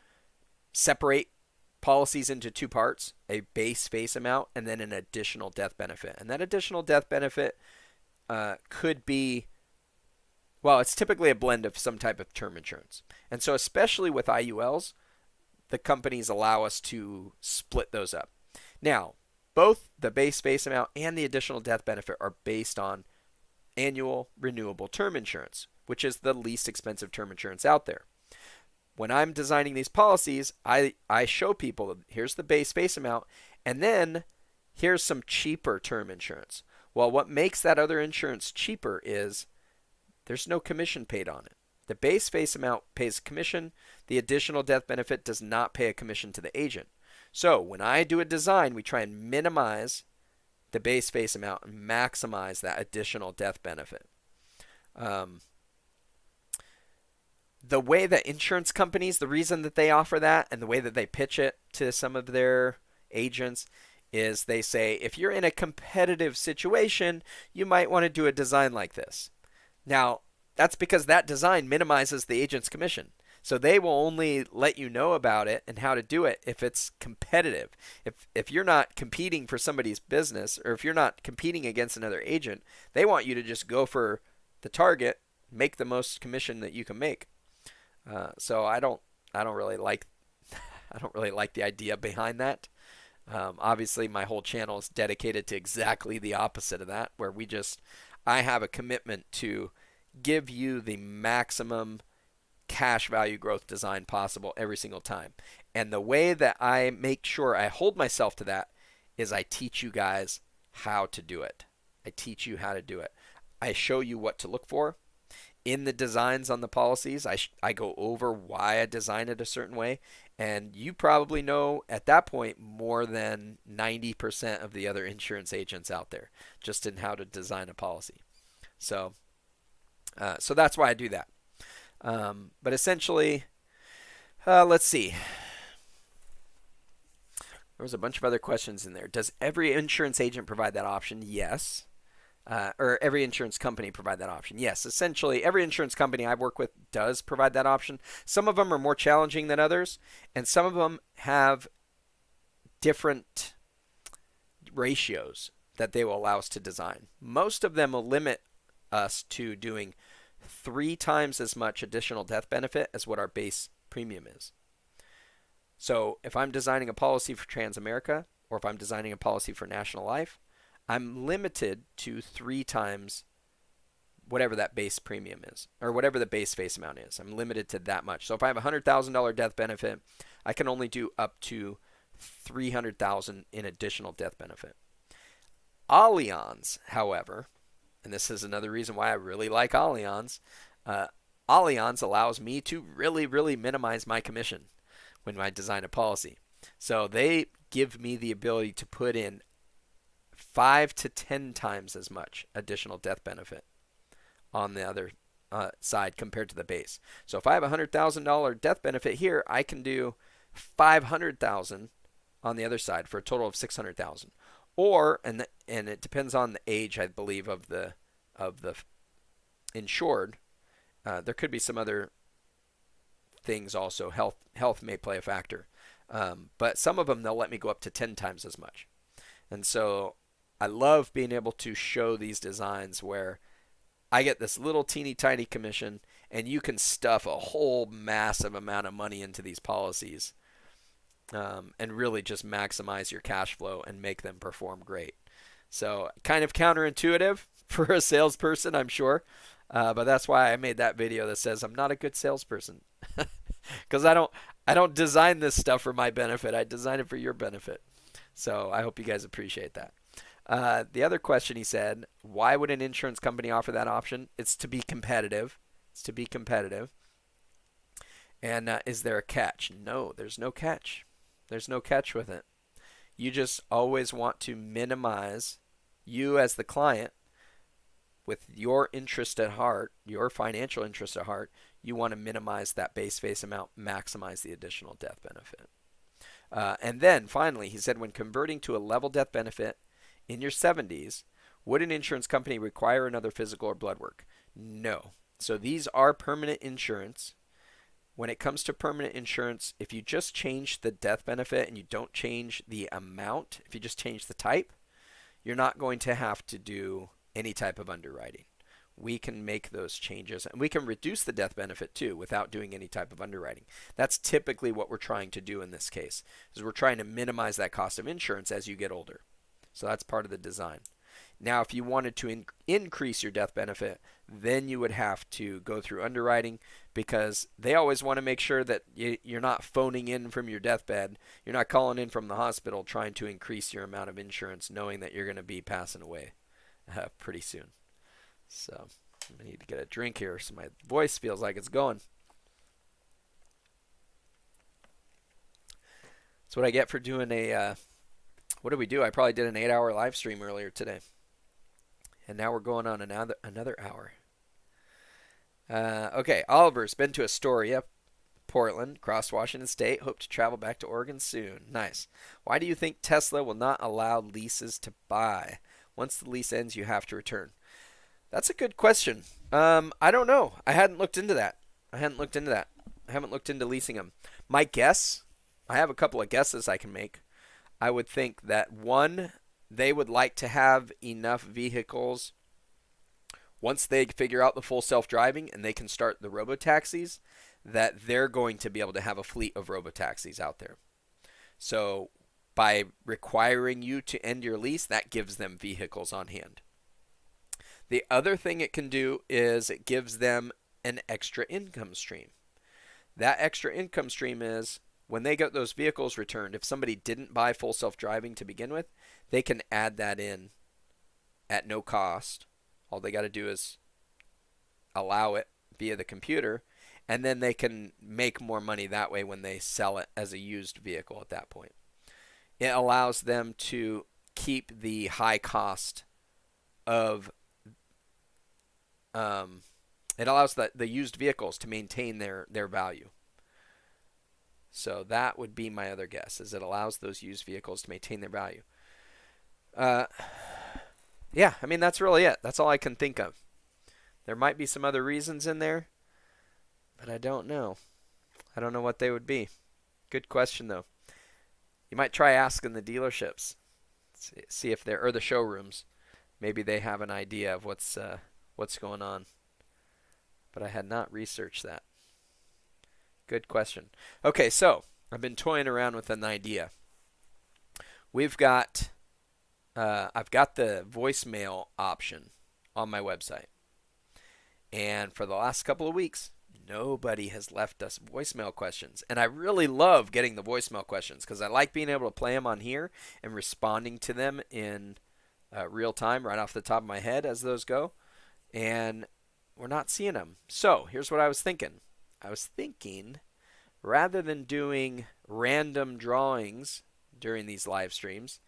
separate policies into two parts, a base face amount and then an additional death benefit. And that additional death benefit could be, well, it's typically a blend of some type of term insurance. And so especially with IULs, the companies allow us to split those up. Now, both the base face amount and the additional death benefit are based on annual renewable term insurance, which is the least expensive term insurance out there. When I'm designing these policies, I show people, here's the base face amount, and then here's some cheaper term insurance. Well, what makes that other insurance cheaper is there's no commission paid on it. The base face amount pays commission. The additional death benefit does not pay a commission to the agent. So when I do a design, we try and minimize the base face amount and maximize that additional death benefit. The way that insurance companies, the reason that they offer that and the way that they pitch it to some of their agents is they say, if you're in a competitive situation, you might want to do a design like this. Now, that's because that design minimizes the agent's commission. So they will only let you know about it and how to do it if it's competitive. If you're not competing for somebody's business, or if you're not competing against another agent, they want you to just go for the target, make the most commission that you can make. So I don't really like the idea behind that. Obviously, my whole channel is dedicated to exactly the opposite of that, where I have a commitment to give you the maximum cash value growth design possible every single time. And the way that I make sure I hold myself to that is I teach you guys how to do it. I teach you how to do it. I show you what to look for. In the designs on the policies, I go over why I design it a certain way. And you probably know at that point more than 90% of the other insurance agents out there just in how to design a policy. So that's why I do that. But essentially, let's see. There was a bunch of other questions in there. Does every insurance agent provide that option? Yes. Or every insurance company provide that option? Yes. Essentially, every insurance company I work with does provide that option. Some of them are more challenging than others, and some of them have different ratios that they will allow us to design. Most of them will limit us to doing 3 times as much additional death benefit as what our base premium is. So if I'm designing a policy for Transamerica, or if I'm designing a policy for National Life, I'm limited to 3 times whatever that base premium is, or whatever the base face amount is. I'm limited to that much. So if I have a $100,000 death benefit, I can only do up to $300,000 in additional death benefit. Allianz, however, and this is another reason why I really like Allianz. Allianz allows me to really, really minimize my commission when I design a policy. So they give me the ability to put in 5 to 10 times as much additional death benefit on the other side compared to the base. So if I have a $100,000 death benefit here, I can do 500,000 on the other side for a total of 600,000. Or and it depends on the age, I believe, of the insured. There could be some other things also. Health may play a factor, but some of them they'll let me go up to 10 times as much. And so I love being able to show these designs where I get this little teeny tiny commission, and you can stuff a whole massive amount of money into these policies, and really just maximize your cash flow and make them perform great. So kind of counterintuitive for a salesperson, I'm sure, but that's why I made that video that says I'm not a good salesperson, because I don't design this stuff for my benefit. I design it for your benefit. So I hope you guys appreciate that. The other question, he said, why would an insurance company offer that option? It's to be competitive. It's to be competitive. And is there a catch? No, there's no catch. There's no catch with it. You just always want to minimize, you as the client, with your interest at heart, your financial interest at heart, you want to minimize that base face amount, maximize the additional death benefit. And then finally, he said, when converting to a level death benefit in your 70s, would an insurance company require another physical or blood work? No. So these are permanent insurance. When it comes to permanent insurance, if you just change the death benefit and you don't change the amount, if you just change the type, you're not going to have to do any type of underwriting. We can make those changes, and we can reduce the death benefit too without doing any type of underwriting. That's typically what we're trying to do in this case, is we're trying to minimize that cost of insurance as you get older. So that's part of the design. Now, if you wanted to increase your death benefit, then you would have to go through underwriting, because they always want to make sure that you're not phoning in from your deathbed. You're not calling in from the hospital trying to increase your amount of insurance, knowing that you're going to be passing away pretty soon. So I need to get a drink here so my voice feels like it's going. That's what I get for doing a, what did we do? I probably did an 8-hour live stream earlier today. And now we're going on another hour. Okay, Oliver's been to Astoria, Portland, crossed Washington State. Hope to travel back to Oregon soon. Nice. Why do you think Tesla will not allow leases to buy? Once the lease ends, you have to return. That's a good question. I don't know. I hadn't looked into that. I haven't looked into leasing them. My guess, I have a couple of guesses I can make. I would think that, one, they would like to have enough vehicles once they figure out the full self-driving and they can start the robotaxis, that they're going to be able to have a fleet of robotaxis out there. So by requiring you to end your lease, that gives them vehicles on hand. The other thing it can do is it gives them an extra income stream. That extra income stream is, when they get those vehicles returned, if somebody didn't buy full self-driving to begin with, they can add that in at no cost. All they got to do is allow it via the computer, and then they can make more money that way when they sell it as a used vehicle at that point. It allows them to keep the high cost of it allows the used vehicles to maintain their value. So that would be my other guess, is it allows those used vehicles to maintain their value. Yeah, I mean, that's really it. That's all I can think of. There might be some other reasons in there, but I don't know. I don't know what they would be. Good question, though. You might try asking the dealerships, see if they're, or the showrooms. Maybe they have an idea of what's going on. But I had not researched that. Good question. Okay, so I've been toying around with an idea. I've got the voicemail option on my website. And for the last couple of weeks, nobody has left us voicemail questions. And I really love getting the voicemail questions because I like being able to play them on here and responding to them in real time right off the top of my head as those go. And we're not seeing them. So here's what I was thinking. I was thinking rather than doing random drawings during these live streams,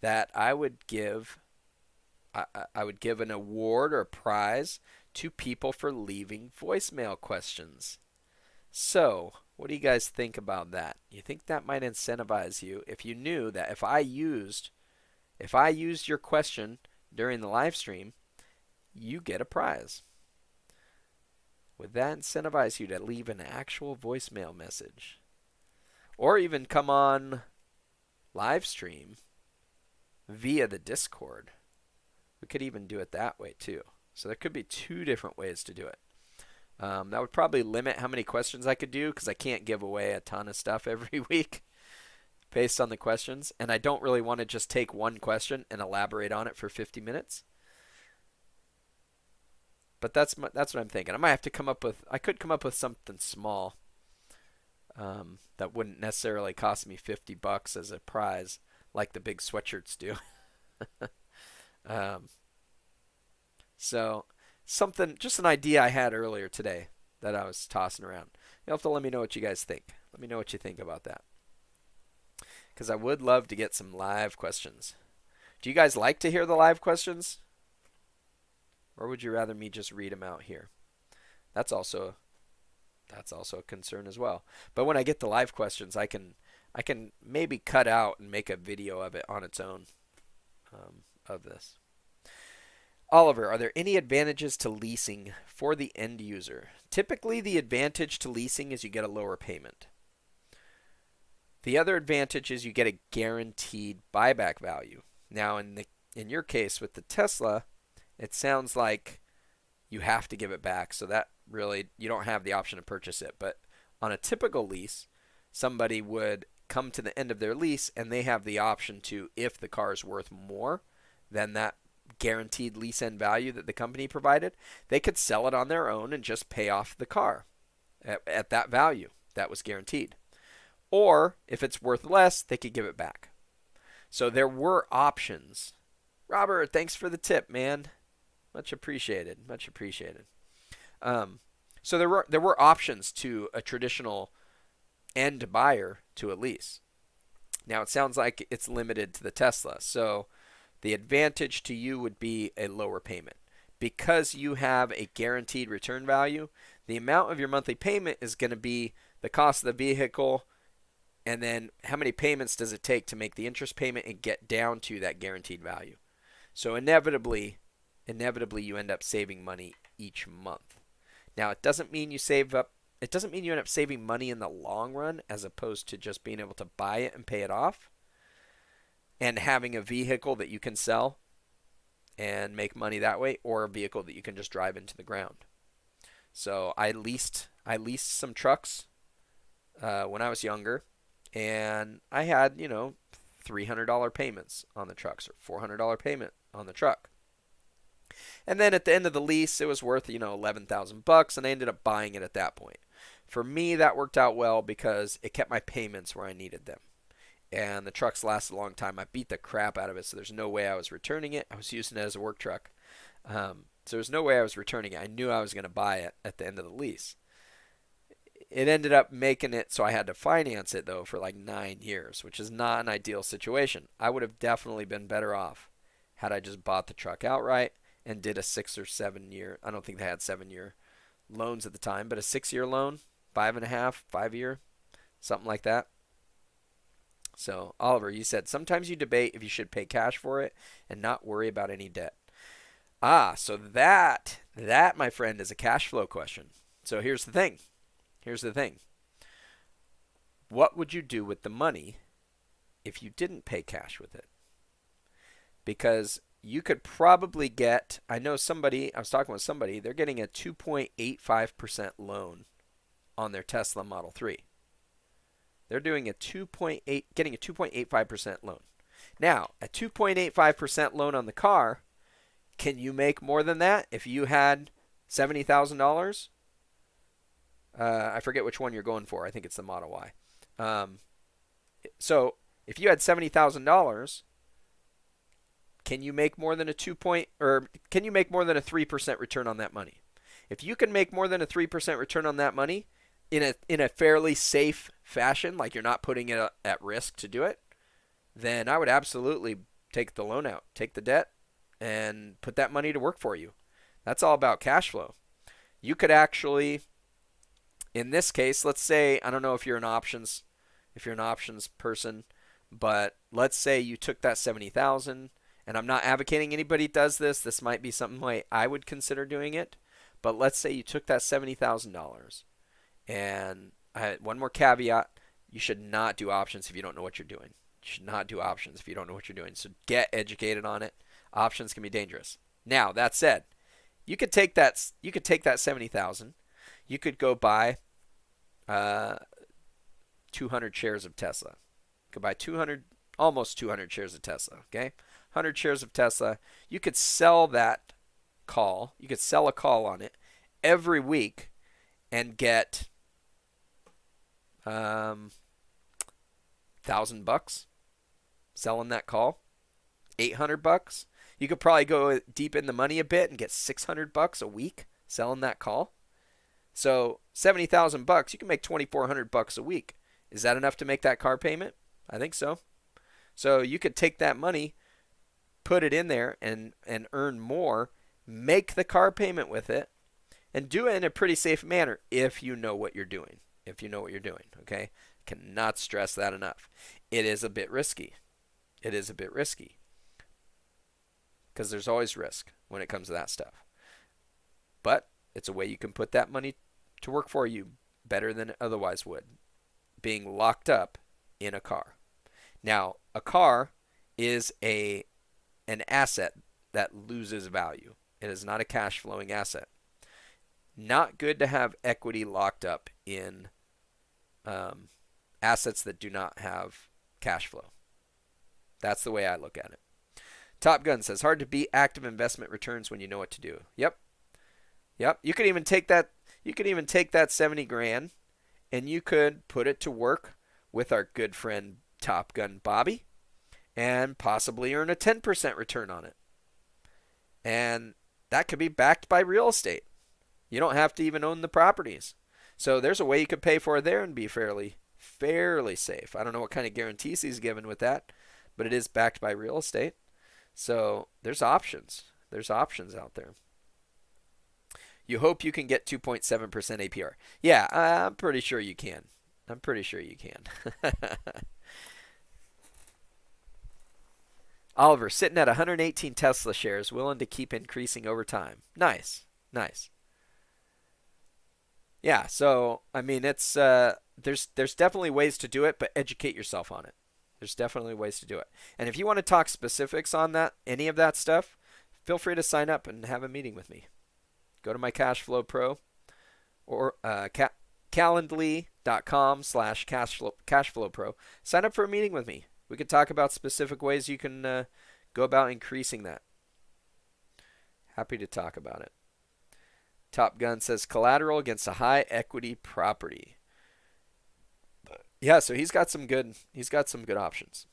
that I would give an award or a prize to people for leaving voicemail questions. So, what do you guys think about that? You think that might incentivize you if you knew that if I used your question during the live stream, you get a prize? Would that incentivize you to leave an actual voicemail message? Or even come on live stream via the Discord? We could even do it that way too. So there could be two different ways to do it. That would probably limit how many questions I could do because I can't give away a ton of stuff every week based on the questions. And I don't really want to just take one question and elaborate on it for 50 minutes. But that's what I'm thinking. I could come up with something small that wouldn't necessarily cost me $50 as a prize like the big sweatshirts do. So something, just an idea I had earlier today that I was tossing around. You'll have to let me know what you guys think. Let me know what you think about that. Because I would love to get some live questions. Do you guys like to hear the live questions? Or would you rather me just read them out here? That's also a concern as well. But when I get the live questions, I can maybe cut out and make a video of it on its own of this. Oliver, are there any advantages to leasing for the end user? Typically, the advantage to leasing is you get a lower payment. The other advantage is you get a guaranteed buyback value. Now, in your case with the Tesla, it sounds like you have to give it back, so that really you don't have the option to purchase it. But on a typical lease, somebody would come to the end of their lease and they have the option to, if the car is worth more than that guaranteed lease end value that the company provided, they could sell it on their own and just pay off the car at that value that was guaranteed. Or if it's worth less, they could give it back. So there were options. Robert, thanks for the tip, man. Much appreciated. Much appreciated. So there were options to a traditional end buyer to a lease. Now it sounds like it's limited to the Tesla. So the advantage to you would be a lower payment. Because you have a guaranteed return value, the amount of your monthly payment is going to be the cost of the vehicle, and then how many payments does it take to make the interest payment and get down to that guaranteed value. So inevitably you end up saving money each month. Now it doesn't mean you end up saving money in the long run as opposed to just being able to buy it and pay it off and having a vehicle that you can sell and make money that way, or a vehicle that you can just drive into the ground. So I leased some trucks when I was younger, and I had, $300 payments on the trucks or $400 payment on the truck. And then at the end of the lease, it was worth, $11,000, and I ended up buying it at that point. For me, that worked out well because it kept my payments where I needed them. And the trucks lasted a long time. I beat the crap out of it, so there's no way I was returning it. I was using it as a work truck. So there's no way I was returning it. I knew I was going to buy it at the end of the lease. It ended up making it so I had to finance it, though, for like 9 years, which is not an ideal situation. I would have definitely been better off had I just bought the truck outright and did a 6 or 7 year, I don't think they had 7-year loans at the time, but a 6-year loan, 5.5, 5-year, something like that. So, Oliver, you said, sometimes you debate if you should pay cash for it and not worry about any debt. So that, my friend, is a cash flow question. So here's the thing. What would you do with the money if you didn't pay cash with it? Because you could probably get, I was talking with somebody, they're getting a 2.85% loan on their Tesla Model 3. They're doing getting a 2.85% loan. Now, a 2.85% loan on the car, can you make more than that if you had $70,000? I forget which one you're going for. I think it's the Model Y. So if you had $70,000, can you make more than can you make more than a 3% return on that money? If you can make more than a 3% return on that money in a fairly safe fashion, like you're not putting it at risk to do it, then I would absolutely take the loan out, take the debt, and put that money to work for you. That's all about cash flow. You could actually, in this case, let's say, I don't know if you're an options person, but let's say you took that 70,000, and I'm not advocating anybody does this. This might be something way I would consider doing it. But let's say you took that $70,000, and one more caveat: you should not do options if you don't know what you're doing. You should not do options if you don't know what you're doing. So get educated on it. Options can be dangerous. Now, that said, you could take that 70,000. You could go buy 200 shares of Tesla. You could buy almost 200 shares of Tesla, okay? 100 shares of Tesla. You could sell that call. You could sell a call on it every week and get $1,000 selling that call. $800. You could probably go deep in the money a bit and get $600 a week selling that call. So $70,000, you can make $2,400 a week. Is that enough to make that car payment? I think so. So you could take that money, put it in there, and earn more, make the car payment with it, and do it in a pretty safe manner if you know what you're doing. If you know what you're doing, okay? Cannot stress that enough. It is a bit risky. It is a bit risky. Because there's always risk when it comes to that stuff. But it's a way you can put that money to work for you better than it otherwise would, being locked up in a car. Now, a car is an asset that loses value. It is not a cash flowing asset. Not good to have equity locked up in assets that do not have cash flow. That's the way I look at it. Top Gun says, hard to beat active investment returns when you know what to do. Yep. You could even take that 70 grand and you could put it to work with our good friend Top Gun Bobby and possibly earn a 10% return on it. And that could be backed by real estate. You don't have to even own the properties. So there's a way you could pay for it there and be fairly safe. I don't know what kind of guarantees he's given with that, but it is backed by real estate. So there's options. There's options out there. You hope you can get 2.7% APR. Yeah, I'm pretty sure you can. Oliver, sitting at 118 Tesla shares, willing to keep increasing over time. Nice. Yeah, so I mean, it's there's definitely ways to do it, but educate yourself on it. There's definitely ways to do it. And if you want to talk specifics on that, any of that stuff, feel free to sign up and have a meeting with me. Go to my Cashflow Pro or calendly.com/cashflowpro. Sign up for a meeting with me. We could talk about specific ways you can go about increasing that. Happy to talk about it. Top Gun says collateral against a high equity property. Yeah, so he's got some good options.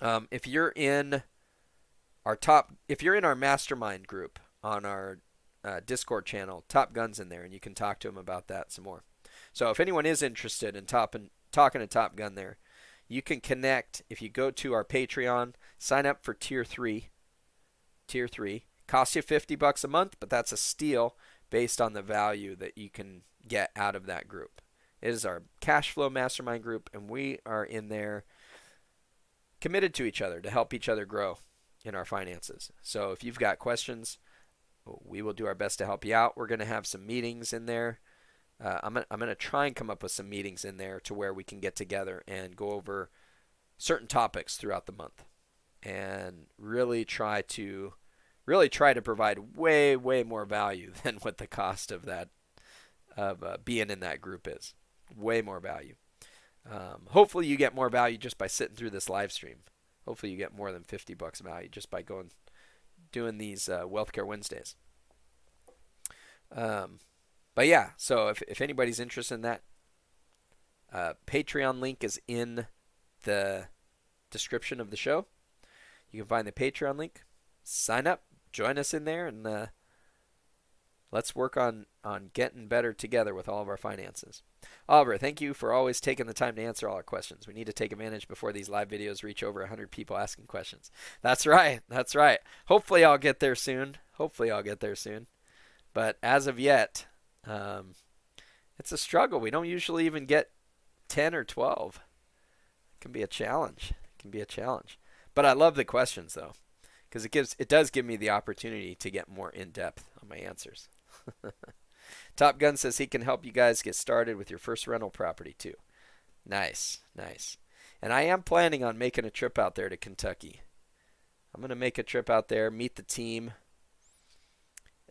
If you're in our mastermind group on our Discord channel, Top Gun's in there, and you can talk to him about that some more. So if anyone is interested in talking to Top Gun there, you can connect. If you go to our Patreon, sign up for Tier 3. Costs you $50 a month, but that's a steal based on the value that you can get out of that group. It is our cash flow mastermind group, and we are in there committed to each other to help each other grow in our finances. So if you've got questions, we will do our best to help you out. We're going to have some meetings in there. I'm going to try and come up with some meetings in there to where we can get together and go over certain topics throughout the month and really try to provide way more value than what the cost of that being in that group is. Way more value. Hopefully you get more value just by sitting through this live stream. Hopefully you get more than $50 value just by doing these Wealthcare Wednesdays. But yeah, so if anybody's interested in that, Patreon link is in the description of the show. You can find the Patreon link. Sign up, join us in there, and Let's work on getting better together with all of our finances. Oliver, thank you for always taking the time to answer all our questions. We need to take advantage before these live videos reach over 100 people asking questions. That's right. That's right. Hopefully I'll get there soon. Hopefully I'll get there soon. But as of yet, it's a struggle. We don't usually even get 10 or 12. It can be a challenge. It can be a challenge. But I love the questions though, because it does give me the opportunity to get more in depth on my answers. Top Gun says he can help you guys get started with your first rental property too. Nice, nice. And I am planning on making a trip out there to Kentucky. I'm going to make a trip out there, meet the team,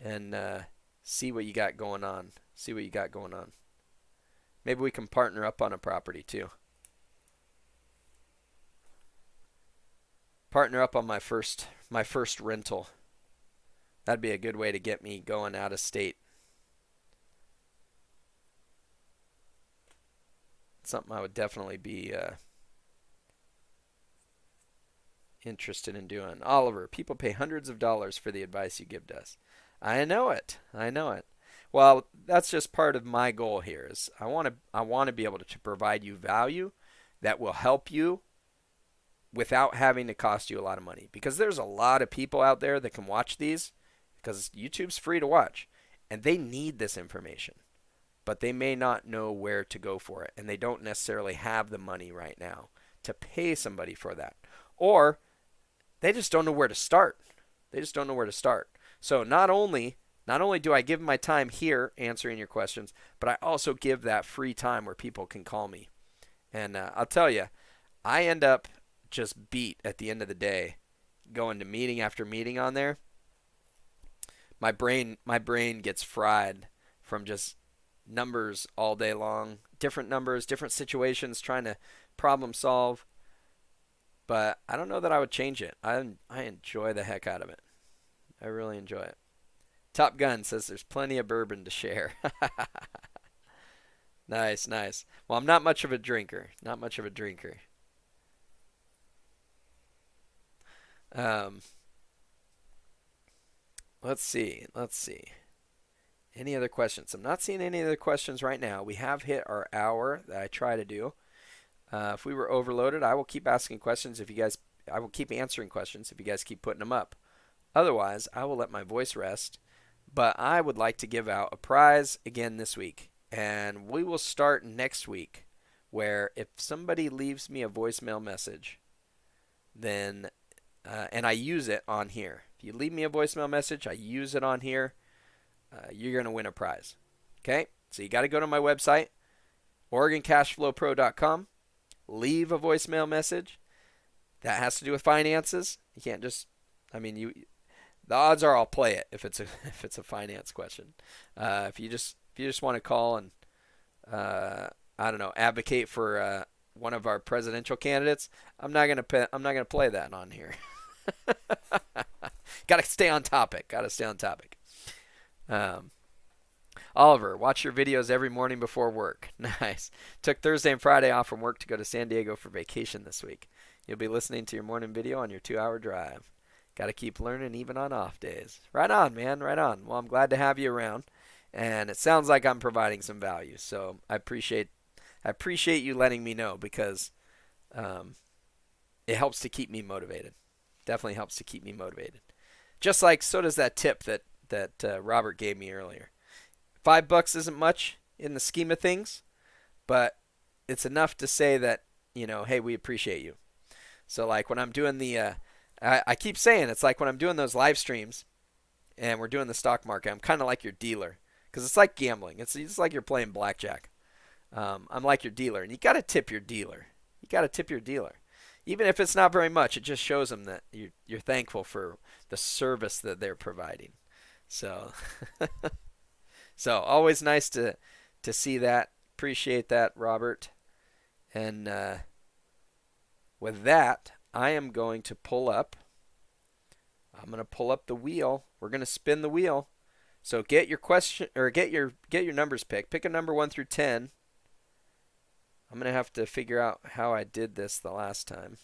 and see what you got going on. See what you got going on. Maybe we can partner up on a property too. Partner up on my first rental. That'd be a good way to get me going out of state. Something I would definitely be interested in doing. Oliver, people pay hundreds of dollars for the advice you give to us. I know it. I know it. Well, that's just part of my goal here. Is I want to be able to provide you value that will help you without having to cost you a lot of money. Because there's a lot of people out there that can watch these, because YouTube's free to watch, and they need this information, but they may not know where to go for it, and they don't necessarily have the money right now to pay somebody for that, or they just don't know where to start. They just don't know where to start. So not only do I give my time here answering your questions, but I also give that free time where people can call me. And I'll tell you, I end up just beat at the end of the day going to meeting after meeting on there. My brain gets fried from just numbers all day long, different numbers, different situations, trying to problem solve. But I don't know that I would change it. I enjoy the heck out of it. I really enjoy it. Top Gun says there's plenty of bourbon to share. Nice, nice. Well, I'm not much of a drinker. Not much of a drinker. Let's see. Any other questions? I'm not seeing any other questions right now. We have hit our hour that I try to do. If we were overloaded, I will keep asking questions I will keep answering questions if you guys keep putting them up. Otherwise, I will let my voice rest. But I would like to give out a prize again this week. And we will start next week, where if somebody leaves me a voicemail message, then and I use it on here. If you leave me a voicemail message, I use it on here, you're going to win a prize. Okay? So you got to go to my website, OregonCashflowPro.com, leave a voicemail message. That has to do with finances. You can't just, the odds are I'll play it if it's a finance question. If you just want to call and advocate for one of our presidential candidates, I'm not gonna play that on here. Got to stay on topic. Oliver, watch your videos every morning before work. Nice. Took Thursday and Friday off from work to go to San Diego for vacation this week. You'll be listening to your morning video on your 2-hour drive. Got to keep learning even on off days. Right on, man. Right on. Well, I'm glad to have you around, and it sounds like I'm providing some value. So I appreciate you letting me know, because it helps to keep me motivated. Definitely helps to keep me motivated. Just like, so does that tip that Robert gave me earlier. $5 isn't much in the scheme of things, but it's enough to say that, hey, we appreciate you. So like when I'm doing I keep saying, it's like when I'm doing those live streams and we're doing the stock market, I'm kind of like your dealer, because it's like gambling. It's like you're playing blackjack. I'm like your dealer, and you got to tip your dealer. Even if it's not very much, it just shows them that you're thankful for the service that they're providing. So, so always nice to see that. Appreciate that, Robert. And with that, I am going to pull up. I'm going to pull up the wheel. We're going to spin the wheel. So get your question, or get your numbers picked. Pick a number 1 through 10. I'm going to have to figure out how I did this the last time.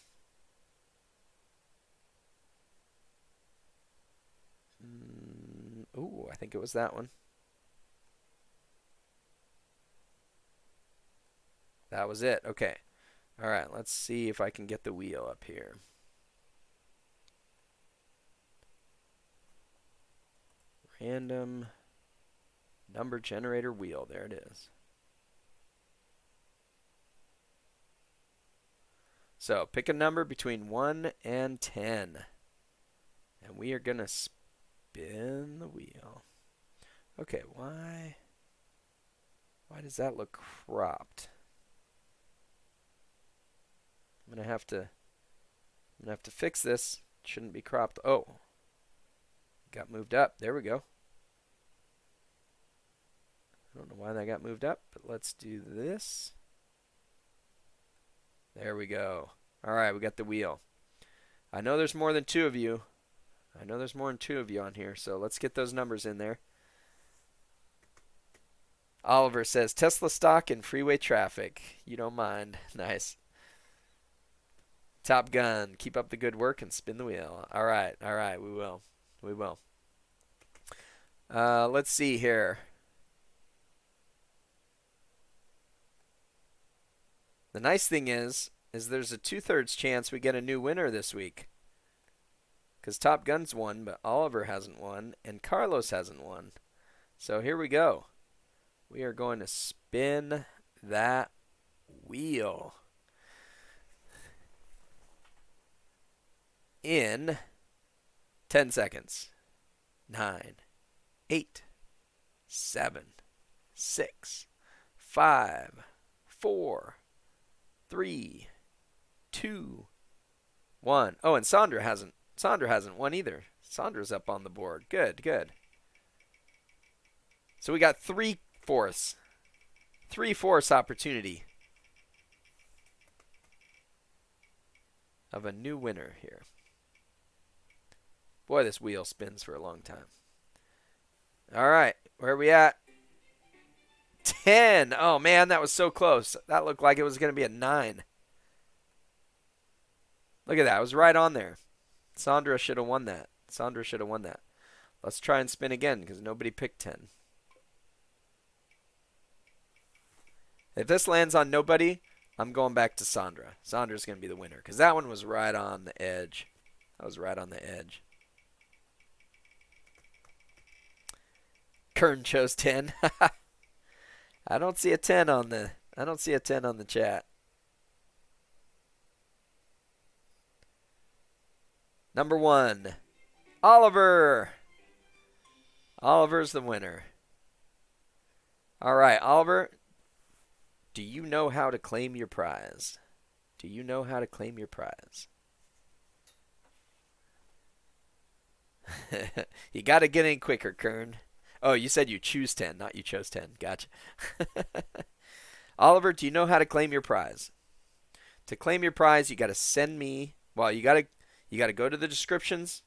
Ooh, I think it was that one. That was it. Okay. All right, let's see if I can get the wheel up here. Random number generator wheel. There it is. So pick a number between 1 and 10. And we are going to spin the wheel. Okay, why does that look cropped? I'm going to have to fix this. It shouldn't be cropped. Oh. Got moved up. There we go. I don't know why that got moved up, but let's do this. There we go. All right, we got the wheel. I know there's more than 2 of you. I know there's more than 2 of you on here, so let's get those numbers in there. Oliver says, Tesla stock in freeway traffic. You don't mind. Nice. Top Gun, keep up the good work and spin the wheel. All right, we will. We will. Let's see here. The nice thing is there's a 2/3 chance we get a new winner this week. Because Top Gun's won, but Oliver hasn't won, and Carlos hasn't won. So here we go. We are going to spin that wheel in 10 seconds. 9, 8, 7, 6, 5, 4, 3, 2, 1. Oh, and Sandra hasn't won either. Sandra's up on the board. Good, good. So we got 3/4. 3/4 opportunity of a new winner here. Boy, this wheel spins for a long time. All right, where are we at? 10. Oh, man, that was so close. That looked like it was going to be a 9. Look at that. It was right on there. Sandra should have won that. Sandra should have won that. Let's try and spin again because nobody picked 10. If this lands on nobody, I'm going back to Sandra. Sandra's going to be the winner because that one was right on the edge. That was right on the edge. Kern chose 10. I don't see a 10 on the chat. Number 1, Oliver. Oliver's the winner. All right, Oliver, do you know how to claim your prize? Do you know how to claim your prize? You got to get in quicker, Kern. Oh, you said you choose 10, not you chose 10. Gotcha. Oliver, do you know how to claim your prize? To claim your prize, you got to send me, well, you got to go to the descriptions.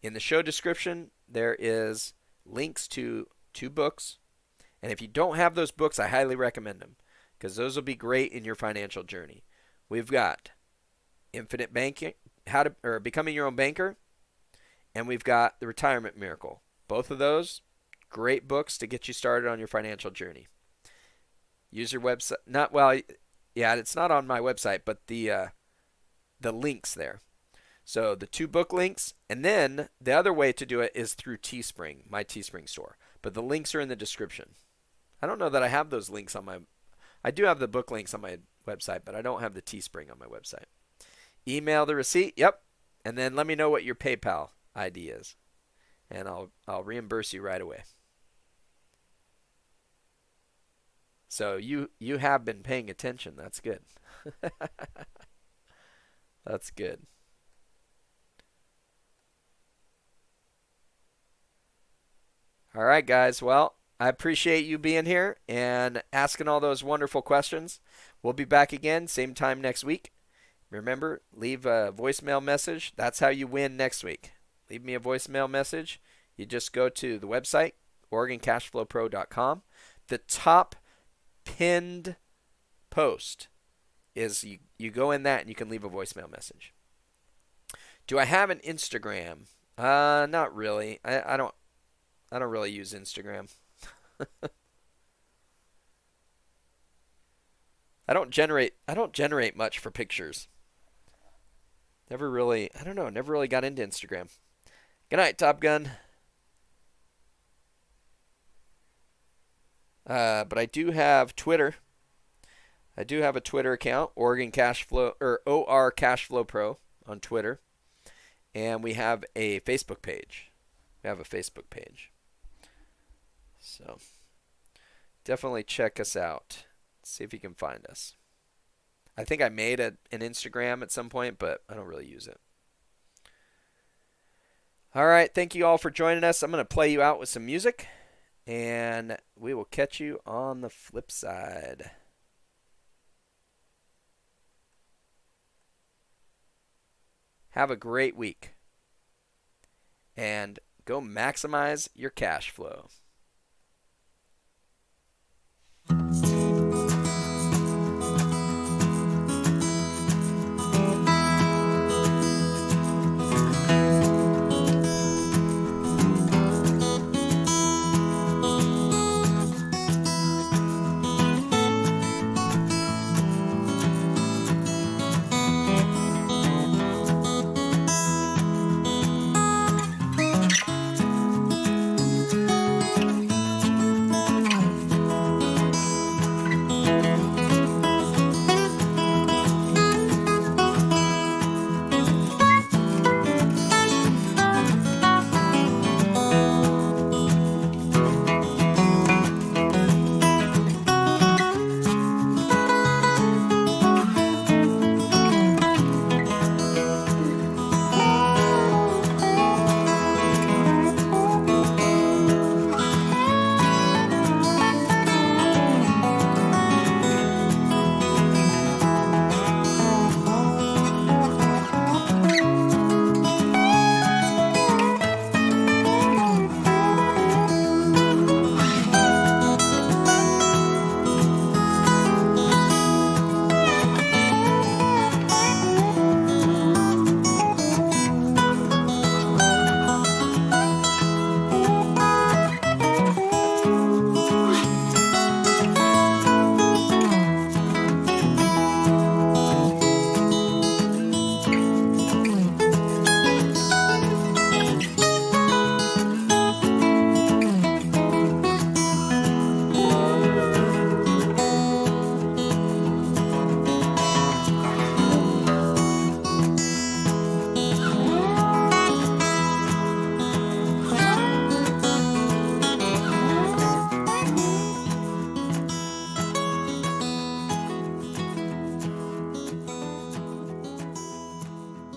In the show description, there is links to 2 books. And if you don't have those books, I highly recommend them because those will be great in your financial journey. We've got Infinite Banking, Becoming Your Own Banker, and we've got The Retirement Miracle. Both of those, great books to get you started on your financial journey. Use your website. It's not on my website, but the links there. So the 2 book links, and then the other way to do it is through Teespring, my Teespring store. But the links are in the description. I don't know that I have those links on my. I do have the book links on my website, but I don't have the Teespring on my website. Email the receipt. Yep, and then let me know what your PayPal ID is, and I'll reimburse you right away. So you have been paying attention. That's good. That's good. All right, guys. Well, I appreciate you being here and asking all those wonderful questions. We'll be back again, same time next week. Remember, leave a voicemail message. That's how you win next week. Leave me a voicemail message. You just go to the website, OregonCashflowPro.com. The top pinned post is you go in that and you can leave a voicemail message. Do I have an Instagram? Not really. I don't really use Instagram. I don't generate much for pictures. Never really, I don't know, never really got into Instagram. Good night, Top Gun. But I do have Twitter. I do have a Twitter account, Oregon Cashflow or OR Cashflow Pro on Twitter, and we have a Facebook page. So definitely check us out. See if you can find us. I think I made an Instagram at some point, but I don't really use it. All right, thank you all for joining us. I'm going to play you out with some music, and we will catch you on the flip side. Have a great week, and go maximize your cash flow.